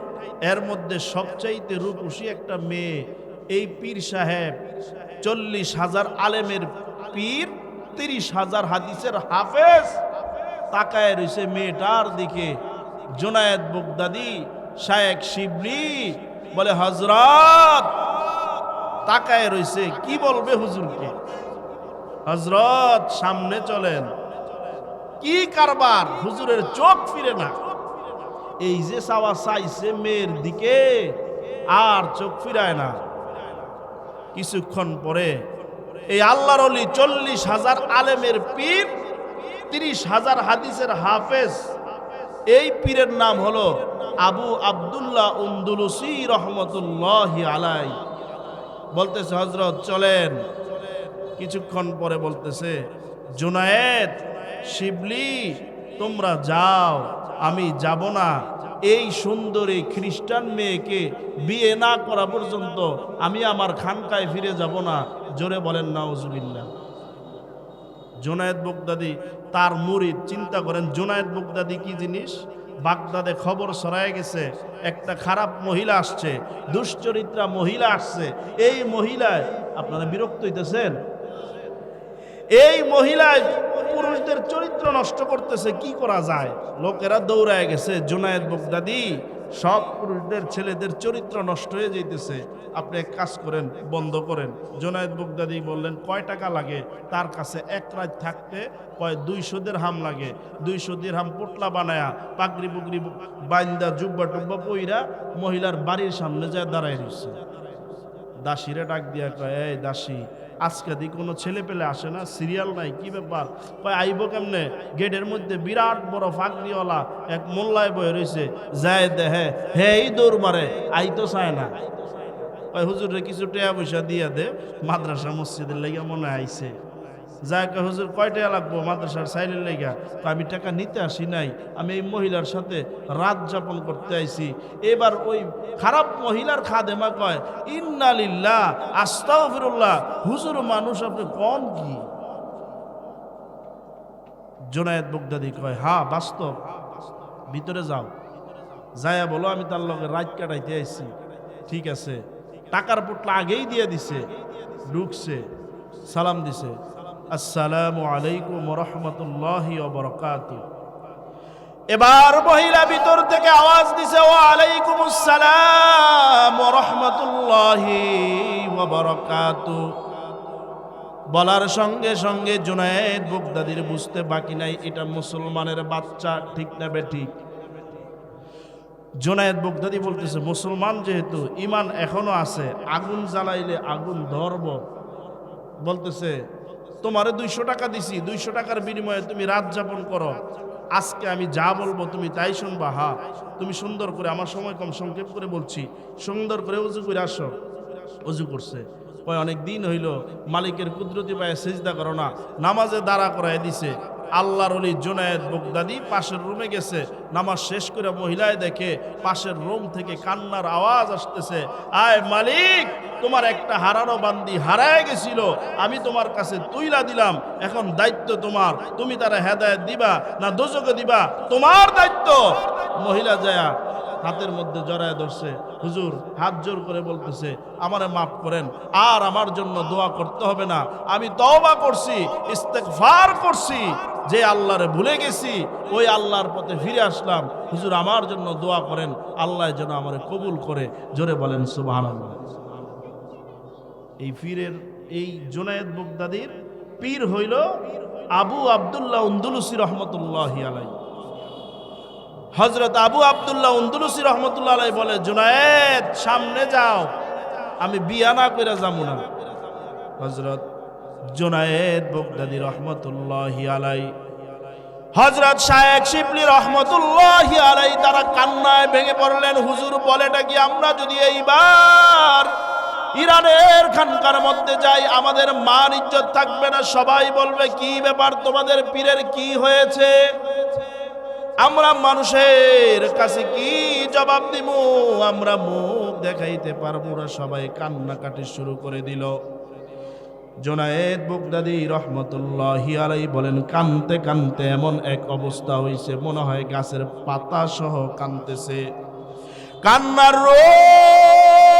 এর মধ্যে সবচাইতে রূপসী একটা মেয়ে। এই পীর সাহেব 40,000 আলেমের পীর, 30,000 হাদিসের হাফেজ, তাকায় রয়েছে মেয়েটার দিকে। জুনায়েদ বাগদাদি শায়েখ শিবলি বলে হযরত, তাকায় রয়েছে, কি বলবে হুজুরকে? হযরত সামনে চলেন। কি কারবার? হুজুরের চোখ ফিরে না। এই যে চাওয়া চাইছে মেয়ের দিকে, আর চোখ ফিরায় না। কিছুক্ষণ পরে এই আল্লাহর ওলি 40,000 আলেমের পীর, 30,000 হাদিসের হাফেজ, এই পীরের নাম হলো আবু আব্দুল্লাহ উন্দুলুসি রহমতুল্লাহি আলাই। বলতেছে হযরত চলেন। কিছুক্ষণ পরে বলতেছে জুনায়েদ শিবলি তোমরা যাও, আমি যাব না। এই সুন্দরী খ্রিস্টান মেয়েকে বিয়ে না করা পর্যন্ত আমি আমার খানকায় ফিরে যাব না। জোরে বলেন নাউজুবিল্লাহ। জুনায়েদ বাগদাদি তার মুরিদ, চিন্তা করেন জুনায়েদ বাগদাদি কি জিনিস। বাগদাদে খবর ছড়ায় গেছে একটা খারাপ মহিলা আসছে, দুশ্চরিত্রা মহিলা আসছে। এই মহিলায়, আপনারা বিরক্ত হইতেছেন, এই মহিলায় পুরুষদের চরিত্র নষ্ট করতেছে, কি করা যায়? লোকেরা দৌড়ায় গেছে, জুনায়েদ বাগদাদি সব পুরুষদের ছেলেদের চরিত্র নষ্ট হয়ে যাইতেছে, আপনি এক কাজ করেন, বন্ধ করেন। জুনায়েদ বাগদাদি বললেন কয় টাকা লাগে? তার কাছে এক রাত থাকতে কয় 200 দিরহাম লাগে। 200 দিরহাম পোটলা বানায়া পাগড়ি পুগড়ি বাইন্দা জুব্বা টুব্বা পইরা মহিলার বাড়ির সামনে যায় দাঁড়ায় রয়েছে। দাসীরে ডাক দিয়া কয়, এই দাসী, আজকে দি কোনো ছেলে পেলে আসে না, সিরিয়াল নাই, কি ব্যাপার? কয় আইব কেমনে? গেটের মধ্যে বিরাট বড় ফাঁকরিওয়ালা এক মোল্লায় বয়ে রয়েছে, যায় দেহে হে এই দৌড় মারে, আইতো চায় না। কয় হুজুরে কিছু টাকা পয়সা দিয়া দে, মাদ্রাসা মসজিদের লেগে মনে আইছে। যায় কয় হুজুর কয় টাকা লাগবো মাদ্রাসার সাইলের লেগা? আমি টাকা নিতে আসি নাই, আমি এই মহিলার সাথে রাত যাপন করতে আইছি। এবার ওই খারাপ মহিলার খাদেমা কয়, ইন্না লিল্লাহ আস্তাগফিরুল্লাহ, হুজুর মানুষ আপনি কোন কি? জুনায়েদ বাগদাদি কয়, হ্যাঁ বাস্তব, ভিতরে যাও, যায়া বলো আমি তার লগে রাত কাটাইতে আইছি। ঠিক আছে, টাকার পোটলা আগেই দিয়ে দিছে। ঢুকছে, সালাম দিছে, আসসালামু আলাইকুম ওয়া রাহমাতুল্লাহি ওয়া বারাকাতুহু। এবার মহিলা ভিতর থেকে আওয়াজ দিছে, ওয়া আলাইকুমুস সালাম ওয়া রাহমাতুল্লাহি ওয়া বারাকাতুহু। বলার সঙ্গে সঙ্গে জুনায়েদ বাগদাদির বুঝতে বাকি নাই এটা মুসলমানের বাচ্চা, ঠিক না বেঠিক? জুনায়েদ বাগদাদি বলতেছে, মুসলমান যেহেতু ঈমান এখনো আছে, আগুন জ্বালাইলে আগুন ধরব। বলতেছে, তোমারে 200 টাকা দিছি, 200 টাকার বিনিময়ে তুমি রাত যাপন করো, আজকে আমি যা বলবো তুমি তাই শুনবা। হ্যাঁ, তুমি সুন্দর করে, আমার সময় কম, সংক্ষেপ করে বলছি, সুন্দর করে উজু করে আসো। উজু করছে, কয় অনেক দিন হইল মালিকের কুদরতি পায়ে সিজদা করো না, নামাজে দাঁড়া করায় দিছে। আল্লাহর ওলি জুনায়েদ বাগদাদি পাশের রুমে গেছে, নামাজ শেষ করে মহিলায় দেখে পাশের রুম থেকে কান্নার আওয়াজ আসতেছে, আয় মালিক, তোমার একটা হারানো বান্দি হারায় গেছিল, আমি তোমার কাছে তুইলা দিলাম, এখন দায়িত্ব তোমার, তুমি তারা হেদায়েত দিবা না দোজখে দিবা, তোমার দায়িত্ব। মহিলা যায়া হাতের মধ্যে জড়ায় ধরছে, হুজুর হাত জোর করে বলতেছে, আমারে মাফ করেন, আর আমার জন্য দোয়া করতে হবে না, আমি তওবা করছি, ইস্তেগফার করছি, যে আল্লাহরে ভুলে গেছি ওই আল্লাহর পথে ফিরে আসলাম, হুজুর আমার জন্য দোয়া করেন, আল্লাহ যেন আমারে কবুল করে। জোরে বলেন সুবহানাল্লাহ। এই পীরের, এই জুনায়েদ বাগদাদির পীর হইল আবু আব্দুল্লাহ আন্দলুসি রহমতুল্লাহি আলাইহি। হযরত আবু আব্দুল্লাহ আন্দলুসি রহমতুল্লাহ আলাইহি বলে, জুনায়েদ সামনে যাও, আমি বিয়া না কইরা যাবো না। হযরত জুনায়েদ বাগদাদি রহমতুল্লাহি আলাইহি, হযরত শায়েখ শিবলি রহমতুল্লাহি আলাইহি তারা কান্নায় ভেঙে পড়লেন, হুজুর বলেটা কি, আমরা যদি এইবার ইরানের খানকার মধ্যে যাই আমাদের মান ইজ্জত থাকবে না, সবাই বলবে কি ব্যাপার, তোমাদের পীরের কি হয়েছে, আমরা মানুষের কাছে কি জবাব দিব, আমরা মুখ দেখাইতে পারবো না। সবাই কান্নাকাটি শুরু করে দিল। জুনায়েদ বাগদাদি রহমতুল্লাহি আলাইহি বলেন, কানতে কানতে এমন এক অবস্থা হয়েছে, মনে হয় গাছের পাতা সহ কানতেছে। কান্নার রোল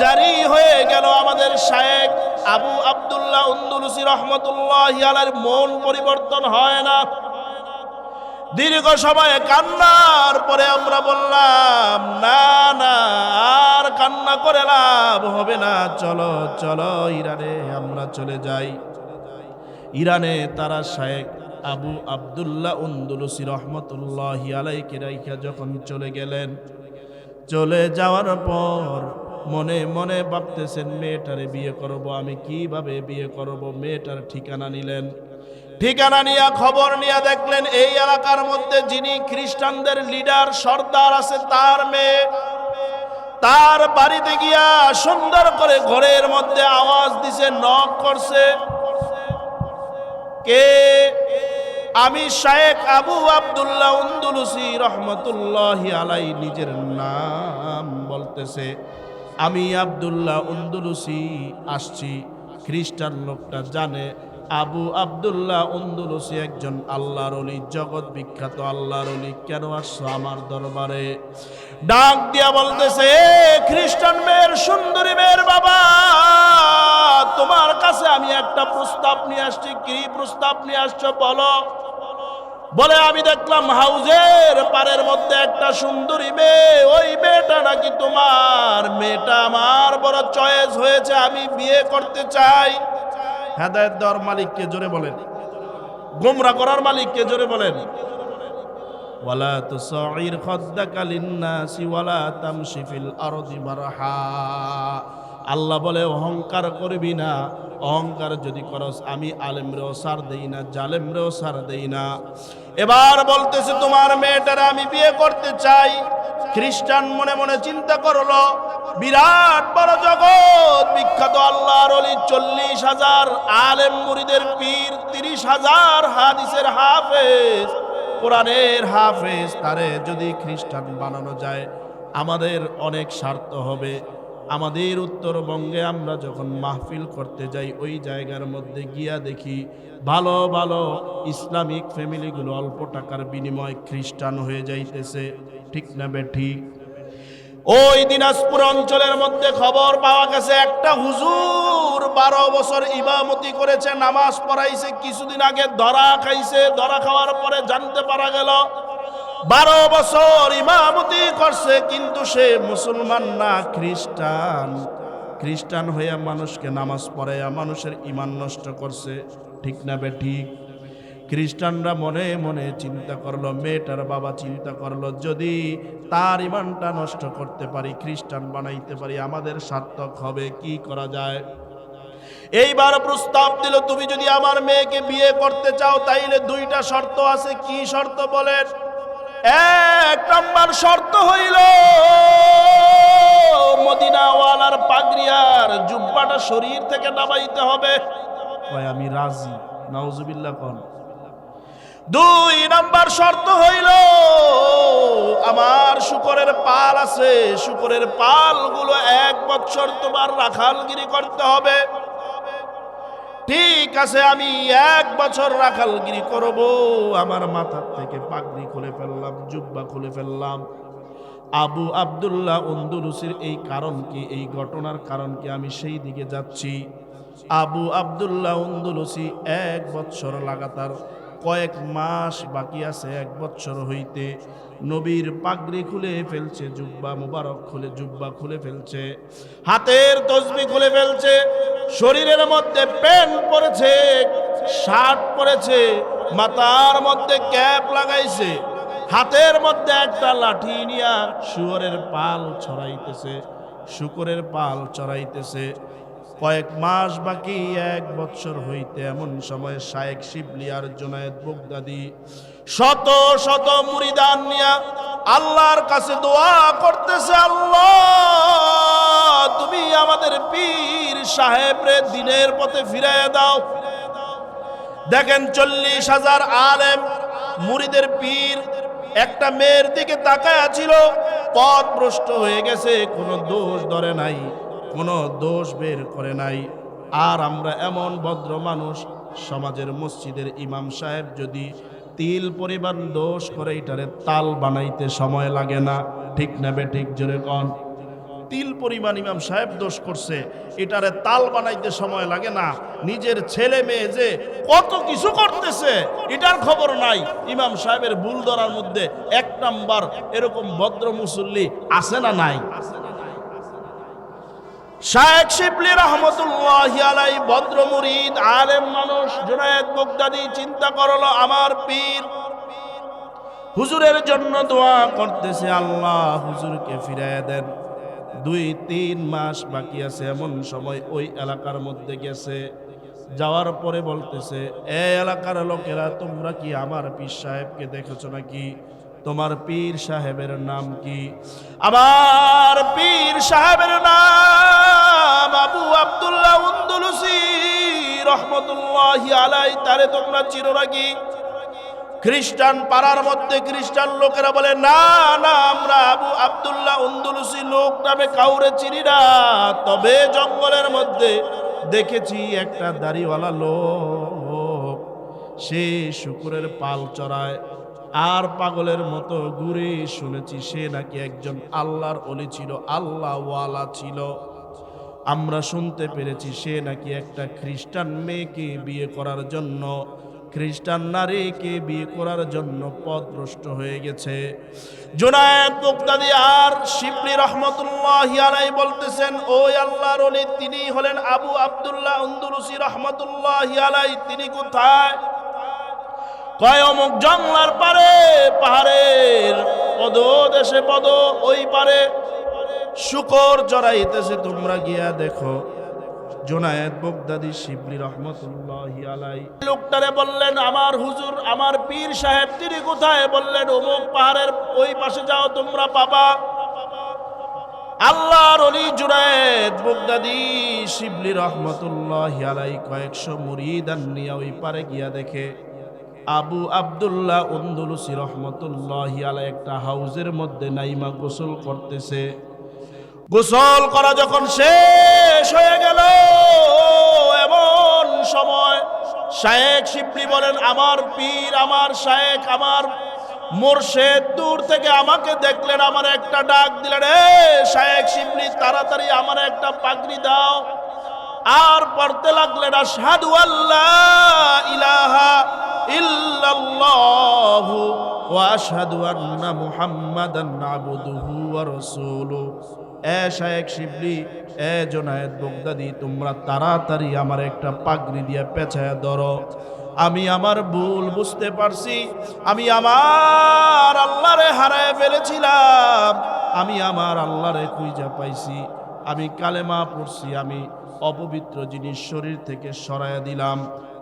জারি হয়ে গেল। আমাদের শায়েখ আবু আব্দুল্লাহ আন্দলুসি রহমতুল্লাহি আলাইহির মন পরিবর্তন হয় না। দীর্ঘ সময় কান্নার পরে আমরা বললাম, না না, আর কান্না করে লাভ হবে না, চলো চলো ইরানে আমরা চলে যাই। ইরানে তারা শায়েখ আবু আব্দুল্লাহ আন্দলুসি রহমতুল্লাহি আলাইহি রাইখা যখন চলে গেলেন, চলে যাওয়ার পর মনে মনে ভাবতেছেন, মেয়েটারে বিয়ে করব, আমি কিভাবে বিয়ে করব। মেয়েটার ঠিকানা নিলেন, ঠিকানা নিয়ে খবর নিয়ে দেখলেন এই এলাকার মধ্যে যিনি খ্রিস্টানদের লিডার সর্দার আছে তার মেয়ে। তার বাড়িতে গিয়া সুন্দর করে ঘরের মধ্যে আওয়াজ দিছে, নক করছে। কে? আমি শায়েখ আবু আব্দুল্লাহ আন্দলুসি রহমতুল্লাহি আলাই নিজের নাম বলতেছে, আমি আব্দুল্লাহ আন্দলুসি আসছি। খ্রিস্টান লোকটা জানে আবু আব্দুল্লাহ আন্দলুসি একজন আল্লাহর ওলি, জগৎ বিখ্যাত আল্লাহর ওলি। কেন আসছো আমার দরবারে? ডাক দিয়া বলতেছে, খ্রিস্টান মেয়ের, সুন্দরী মেয়ের বাবা, তোমার কাছে আমি একটা প্রস্তাব নিয়ে আসছি। কি প্রস্তাব নিয়ে আসছো বলো? বলে, আমি দেখলাম হাউজের পাড়ের মধ্যে একটা সুন্দরী মেয়ে, ওই মেয়েটা নাকি তোমার। মেয়েটা আমার বড় চয়েস হয়েছে, আমি বিয়ে করতে চাই। হেদায়েত দেওয়ার মালিককে জোরে বলেন, গোমরা করার মালিককে জোরে বলেন। ওয়ালা তুসাইর খাদ্দাকা লিন্নাসি ওয়ালা তামশি ফিল আরদি মারহা। আল্লাহ বলে, অহংকার করবি না। অহংকার যদি করস, আমি আলেমরেও সার দেই না, জালেমরেও সার দেই না। এবার বলতেছে, তোমার মেয়েটার আমি বিয়ে করতে চাই। খ্রিস্টান মনে মনে চিন্তা করলো, বিরাট বড় জগৎ বিখ্যাত আল্লাহর ওলি, 40,000 আলেম মুরিদের পীর, 30,000 হাদিসের হাফেজ, কোরআনের হাফেজ, তারে যদি খ্রিস্টান বানানো যায় আমাদের অনেক স্বার্থ হবে। আমাদের উত্তরবঙ্গে আমরা যখন মাহফিল করতে যাই, ওই জায়গার মধ্যে গিয়া দেখি ভালো ভালো ইসলামিক ফ্যামিলিগুলো অল্প টাকার বিনিময়ে খ্রিস্টান হয়ে যাইতেছে। ঠিক না বেঠিক? ওই দিনাজপুর অঞ্চলের মধ্যে খবর পাওয়া গেছে, একটা হুজুর 12 বছর ইমামতি করেছে, নামাজ পড়াইছে, কিছুদিন আগে ধরা খাইছে। ধরা খাওয়ার পরে জানতে পারা গেল 12 বছর ইমামতি করছে, কিন্তু সে মুসলমান না, খ্রিস্টান। খ্রিস্টান হইয়া মানুষকে নামাজ পড়াইয়া মানুষের ঈমান নষ্ট করছে। ঠিক না বেঠিক? খ্রিস্টানরা মনে মনে চিন্তা করলো, মেয়েটার বাবা চিন্তা করলো, যদি তার ঈমানটা নষ্ট করতে পারি, খ্রিস্টান বানাইতে পারি, আমাদের সার্থক হবে। কি করা যায়? এইবার প্রস্তাব দিল, তুমি যদি আমার মেয়েকে বিয়ে করতে চাও তাইলে 2টা শর্ত আছে। কি শর্ত বলেন? 1 নম্বর শর্ত হইল, মদিনাওয়ালার পাগড়িয়ার জুব্বাটা শরীর থেকে নামাইতে হবে। কয়, আমি রাজি। নাউজুবিল্লাহ কোন। 2 নম্বর শর্ত হইল, আমার শুকরের পাল আছে, শুকরের পালগুলো 1 বছর তোমার রাখালগিরি করতে হবে। ঠিক আছে, আমি 1 বছর রাখালগিরি করব। আমার মাথার থেকে পাগড়ি খুলে ফেললাম, জুব্বা খুলে ফেললাম। আবু আব্দুল্লাহ আন্দলুসির এই কারণ কি, এই ঘটনার কারণ কি, আমি সেই দিকে যাচ্ছি। আবু আব্দুল্লাহ আন্দলুসি 1 বছর লাগাতার, কয়েক মাস বাকি আছে 1 বছর হইতে, নবীর পাগড়ি খুলে ফেলছে, জুব্বা মুবারক খুলে, জুব্বা খুলে ফেলছে, হাতের তসবি খুলে ফেলছে, শরীরের মধ্যে প্যান্ট পরেছে, শার্ট পরেছে, মাথার মধ্যে ক্যাপ লাগাইছে, হাতের মধ্যে একটা লাঠি নিয়া শুয়োরের পাল ছড়াইতেছে, শুকরের পাল চড়াইতেছে। কয়েক মাস বাকি 1 বছর হইতে এমন সময় শায়েখ শিবলি আর জুনায়েদ বাগদাদি শত শত মুরিদান নিয়া আল্লাহর কাছে দোয়া করতেছে, আল্লাহ তুমি আমাদের পীর সাহেবরে দিনের পথে ফিরাইয়া দাও। দেখেন 40,000 আলেম মুরিদের পীর একটা মেয়ের দিকে তাকায়া ছিল, পথ ভ্রষ্ট হয়ে গেছে, কোনো দোষ ধরে নাই, কোনো দোষ বের করে নাই। আর আমরা এমন ভদ্র মানুষ, সমাজের মসজিদের ইমাম সাহেব যদি তিল পরিমাণ দোষ করে, এটারে তাল বানাইতে সময় লাগে না। ঠিক না বেঠিক? জোরে কন। তিল পরিমাণ ইমাম সাহেব দোষ করছে, এটারে তাল বানাইতে সময় লাগে না। নিজের ছেলে মেয়ে যে কত কিছু করতেছে এটার খবর নাই। ইমাম সাহেবের ভুল ধরার মধ্যে 1 নাম্বার এরকম ভদ্র মুসল্লি আছে না নাই? শায়েখ শিবলি রহমতুল্লাহি আলাইহি ভদ্র মুরিদ, আলেম মানুষ। জুনায়েদ বাগদাদি চিন্তা করলো, আমার পীর হুজুরের জন্য দোয়া করতেছে, আল্লাহ হুজুরকে ফিরাইয়া দেন। 2-3 মাস বাকি আছে এমন সময় ওই এলাকার মধ্যে গেছে। যাওয়ার পরে বলতেছে, এই এলাকার লোকেরা, তোমরা কি আমার পীর সাহেবকে দেখেছো নাকি? তোমার পীর সাহেবের নাম কি? আমার পীর সাহেবের নাম আবু আব্দুল্লাহ আন্দলুসি রহমতুল্লাহি আলাইহি। তারে তোমরা চিনো নাকি? খ্রিস্টান পাড়ার মধ্যে খ্রিস্টান লোকেরা বলে, না না, আমরা আবু আব্দুল্লাহ উন্দুলুসি লোক নামে কাউরে চিনি না, তবে জঙ্গলের মধ্যে দেখেছি একটা দাড়িওয়ালা লোক, সে শুকুরের পাল চড়ায় আর পাগলের মতো ঘুরে, শুনেছি সে নাকি একজন আল্লাহর ওলি ছিল, আল্লাহওয়ালা ছিল। আমরা শুনতে পেরেছি সে নাকি একটা খ্রিস্টান মেয়েকে বিয়ে করার জন্য, খ্রিস্টান নারীকে বিয়ে করার জন্য পথভ্রষ্ট হয়ে গেছে। জুনায়েদ বাগদাদী আর শিবলি রহমতুল্লাহি আলাইহি বলতেছেন, ওই আল্লাহর ওলি তিনি হলেন আবু আব্দুল্লাহ উন্দুলুসি রহমতুল্লাহি আলাইহি। তিনি কোথায়? কয় অমুক জঙ্গলার পারে, পাহাড়ের পদদেশে পদ ওই পারে শুকর চড়াইতেছে, তোমরা গিয়া দেখো। জুনায়েদ বাগদাদী শিবলি রহমতুল্লাহি আলাইহি লোকটারে বললেন, আমার হুজুর, আমার পীর সাহেব তিনি কোথায়? বললেন, অমুক পাহাড়ের ওই পাশে যাও, তোমরা পাবা। আল্লাহর ওলি জুনায়েদ বাগদাদী শিবলি রহমতুল্লাহি আলাইহি কয়েকশো মুরিদান নিয়ে ওই পারে গিয়া দেখে আবু আব্দুল্লাহ উন্দুলুসি রহমতুল্লাহি আলাইহি একটা হাউজের মধ্যে নাইমা গোসল করতেছে। গোসল করা যখন শেষ হয়ে গেল, এমন সময় শায়েখ শিবলি বলেন, আমার পীর, আমার শায়েখ, আমার মুর্শিদ দূর থেকে আমাকে দেখলেন, আমার একটা ডাক দিলেন, এ শায়েখ শিবলি, তাড়াতাড়ি আমার একটা পাগড়ি দাও। আর পড়তে লাগলেন, আশহাদু আল্লা ইলাহা ইল্লাল্লাহু ওয়া আশহাদু আন্না মুহাম্মাদান আবদুহু ওয়া রাসূলুহু। এ শায়েখ শিবলি, এ জুনায়েদ বাগদাদী, তোমরা তাড়াতাড়ি আমার একটা পাগড়ি দিয়ে পেঁচায়া ধরো। আমি আমার ভুল বুঝতে পারছি, আমি আমার আল্লাহরে হারায় ফেলেছিলাম, আমি আমার আল্লাহরে খুঁজে পাইছি, আমি কালেমা পড়ছি, আমি অপবিত্র জিনিস শরীর থেকে সরাইয়া দিলাম,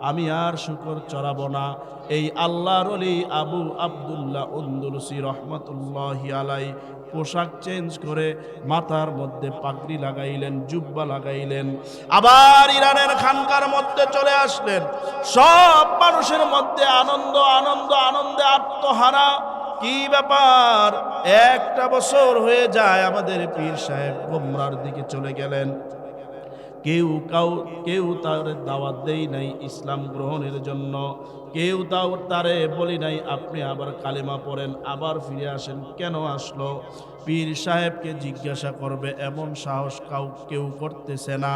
আমি আর শুকর চড়াবো না। এই আল্লাহর ওলি আবু আব্দুল্লাহ উন্দুলুসি রহমতুল্লাহি আলাইহি পোশাক চেঞ্জ করে মাথার মধ্যে পাগড়ি লাগাইলেন, জুব্বা লাগাইলেন, আবার ইরানের খানকার মধ্যে চলে আসলেন। সব মানুষের মধ্যে আনন্দ, আনন্দ, আনন্দে আত্মহারা। কি ব্যাপার? একটা বছর হয়ে যায়, আমাদের পীর সাহেব গোমরার দিকে চলে গেলেন। কেউ তার দাওয়াত দেই নাই ইসলাম গ্রহণের জন্য, কেউ তারে বলি নাই আপনি আবার কালেমা পড়েন, আবার ফিরে আসেন। কেন আসলো? পীর সাহেবকে জিজ্ঞাসা করবে এমন সাহস কেউ করতেছে না।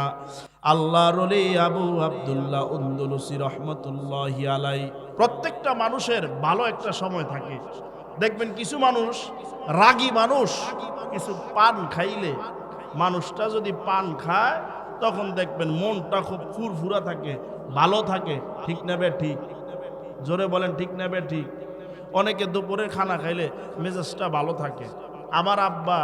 আল্লাহর ওলি আবু আব্দুল্লাহ উন্দুলুসি রহমতুল্লাহি আলাইহি। প্রত্যেকটা মানুষের ভালো একটা সময় থাকে। দেখবেন কিছু মানুষ রাগী মানুষ, কিছু পান খাইলে, মানুষটা যদি পান খায় তখন দেখবেন মনটা খুব ফুরফুরা থাকে, ভালো থাকে। ঠিক না বে ঠিক? জোরে বলেন, ঠিক না বে ঠিক? অনেকে দুপুরে খানা খাইলে মেজাজটা ভালো থাকে। আমার আব্বা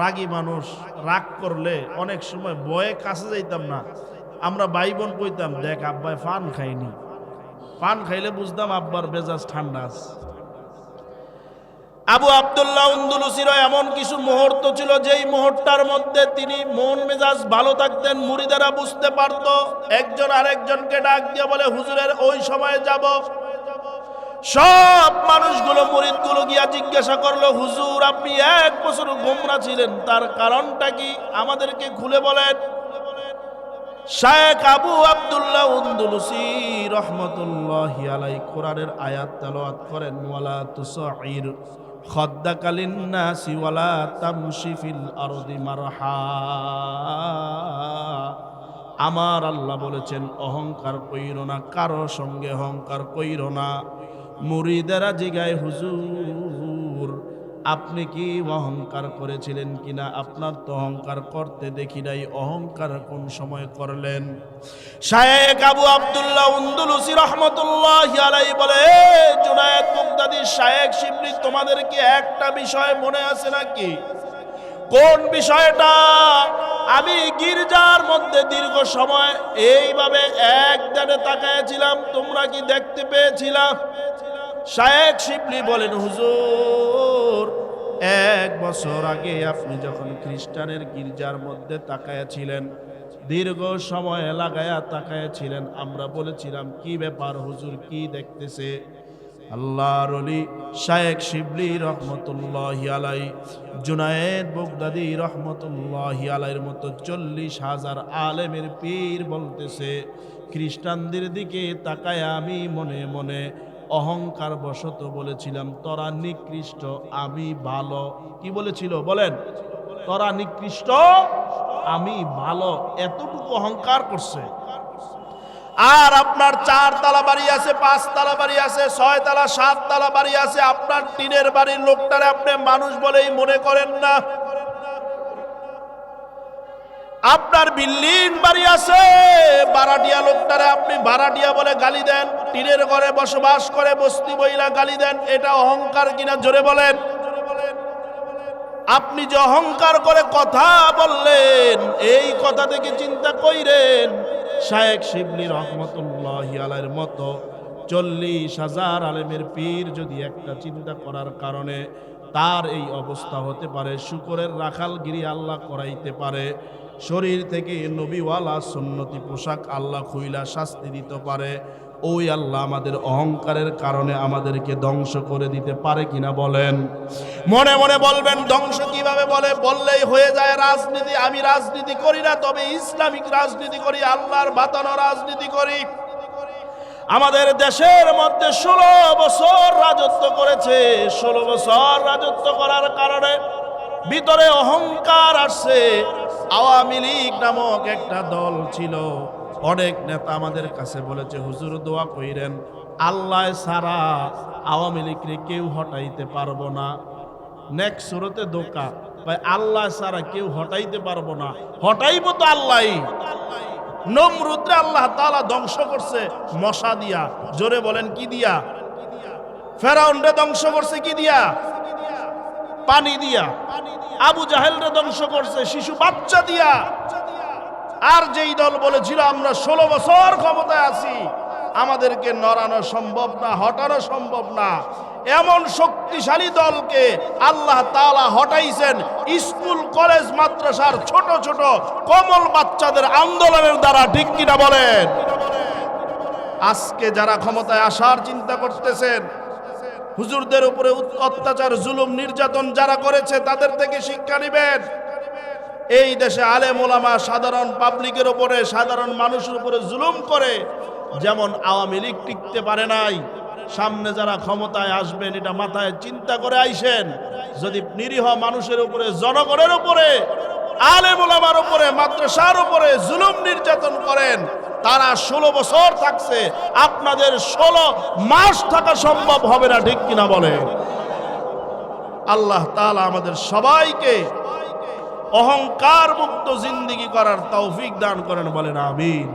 রাগী মানুষ, রাগ করলে অনেক সময় বয়ে কাছে যাইতাম না, আমরা ভাই বোন কইতাম, দেখ আব্বাই পান খাইনি। পান খাইলে বুঝতাম আব্বার মেজাজ ঠান্ডা আছে। আবু আব্দুল্লাহ উন্দুলুসির এমন কিছু মুহূর্ত ছিল, যেই মুহূর্তের মধ্যে তিনি মন মেজাজ ভালো থাকতেন, মুরিদেরা বুঝতে পারত। একজন আরেকজনকে ডাক দিয়ে বলে, হুজুরের ওই সময় যাব। সব মানুষগুলো, মুরিদগুলো গিয়া জিজ্ঞাসা করলো, হুজুর আপনি 1 বছর গোমরা ছিলেন, তার কারণটা কি আমাদেরকে খুলে বলেন। শায়েখ আবু আব্দুল্লাহ উন্দুলুসি রহমতুল্লাহি আলাইহি কোরআনের আয়াত তেলাওয়াত করেন, ওয়ালা তুসাইর খাদ্দাকা লিন্নাসি ওয়ালা তামশি ফিল আরদি মারহা। আমার আল্লাহ বলেছেন, অহংকার কইরো না, কারো সঙ্গে অহংকার কইরো না। মুরিদেরা জিগায়, হুজুর আপনি কি অহংকার করেছিলেন কিনা? আপনার তো অহংকার করতে দেখি নাই, অহংকার কোন সময় করলেন? শায়েখ আবু আব্দুল্লাহ উন্দুলুসি রহমতুল্লাহি আলাইহি বলে, জুনায়েদ বাগদাদী, শায়েখ শিবলি, তোমাদের কি একটা বিষয় মনে আছে নাকি? কোন বিষয়টা? আমি গির্জার মধ্যে দীর্ঘ সময় এইভাবে এক ধ্যানে তাকাইছিলাম, তোমরা কি দেখতে পেয়েছিলাম? শায়েখ শিবলি বলেন, হুজুর 1 বছর আগে আপনি যখন খ্রিস্টানের গির্জার মধ্যে তাকায়াছিলেন, দীর্ঘ সময় লাগায়া তাকায়াছিলেন, আমরা বলেছিলাম কি ব্যাপার হুজুর, কি দেখতেছে? আল্লাহর ওলি শায়েখ শিবলি রহমতুল্লাহি আলাই, জুনায়েদ বগদাদি রহমতুল্লাহি আলাইয়ের মতো 40,000 আলেমের পীর বলতেছে, খ্রিস্টানদের দিকে তাকায় আমি মনে মনে অহংকার বশত বলেছিলাম তোরা নিকৃষ্ট, আমি ভালো। কি বলেছিল বলেন? তোরা নিকৃষ্ট, আমি ভালো, এতটুকু অহংকার করছে। আর আপনার 4 তালা বাড়ি আছে, 5 তালা বাড়ি আছে, 6 তালা 7 তালা বাড়ি আছে, আপনার টিনের বাড়ির লোকটারে আপনি মানুষ বলেই মনে করেন না। আপনার বিল্ডিং বাড়ি আছে, ভাড়াটিয়া লোকটারে আপনি ভাড়াটিয়া বলে গালি দেন, টিনের ঘরে বসবাস করে বস্তি বইলা গালি দেন, এটা অহংকার কিনা জোরে বলেন? আপনি যে অহংকার করে কথা বললেন, এই কথা থেকে চিন্তা কইরেন শায়েখ শিবলি রহমতুল্লাহি আলাইহির মতো 40,000 আলেমের পীর যদি একটা চিন্তা করার কারণে তার এই অবস্থা হতে পারে, শুকরের রাখালগিরি আল্লাহ করাইতে পারে, শরীর থেকে নবীওয়ালা সুন্নতি পোশাক আল্লাহ খুইলা শাস্তি দিতে পারে, ওই আল্লাহ আমাদের অহংকারের কারণে আমাদেরকে ধ্বংস করে দিতে পারে কিনা বলেন? মনে মনে বলবেন ধ্বংস কিভাবে বলে? বললেই হয়ে যায় রাজনীতি। আমি রাজনীতি করি না, তবে ইসলামিক রাজনীতি করি, আল্লাহর বাতানো রাজনীতি করি। আমাদের দেশের মধ্যে 16 বছর রাজত্ব করেছে। 16 বছর রাজত্ব করার কারণে ভিতরে অহংকার আসছে। আওয়ামী লীগ নামক একটা দল ছিল, অনেক নেতা আমাদের কাছে বলেছে হুজুর দোয়া কইরেন, আল্লাহ ছাড়া আওয়ামী লীগকে কেউ হটাইতে পারবো না। নেক্সট সুরতে দোকা ভাই, আল্লাহ ছাড়া কেউ হটাইতে পারবো না, হটাইবো তো আল্লাহ। নমরুদরে আল্লাহ তাআলা ধ্বংস করছে মশা দিয়া, জোরে বলেন কি দিয়া? ফেরাউনরে ধ্বংস করছে কি দিয়া? পানি দিয়া। আবু জাহেলরে ধ্বংস করছে শিশু বাচ্চা দিয়া। আর যেই দল বলেছিল আমরা 16 বছর ক্ষমতায় আছি, আমাদেরকে নড়ানো সম্ভব না, হটানো সম্ভব না, এমন শক্তিশালী দলকে আল্লাহ তাআলা হটাইছেন স্কুল কলেজ মাদ্রাসার ছোট ছোট কমল বাচ্চাদের আন্দোলনের দ্বারা। ঠিক কিনা বলেন? আজকে যারা ক্ষমতায় আসার চিন্তা করতেছেন, হুজুরদের উপরে অত্যাচার জুলুম নির্যাতন যারা করেছে তাদের থেকে শিক্ষা নেবেন। এই দেশে আলেম ওলামা সাধারণ পাবলিকের উপরে, সাধারণ মানুষের উপরে জুলুম করে, যেমন আওয়ামী লীগ টিকতে পারে নাই, সামনে যারা ক্ষমতায় আসবেন এটা মাথায় চিন্তা করে আইসেন। যদি নিরীহ মানুষের উপরে, জনগণের উপরে, আলেম ওলামার উপরে, মাদ্রাসার উপরে জুলুম নির্যাতন করেন, তারা 16 বছর থাকছে, আপনাদের 16 মাস থাকা সম্ভব হবে না। ঠিক কিনা বলে? আল্লাহ তাআলা আমাদের সবাইকে অহংকার মুক্ত জিন্দেগি করার তৌফিক দান করেন, বলেন আমিন।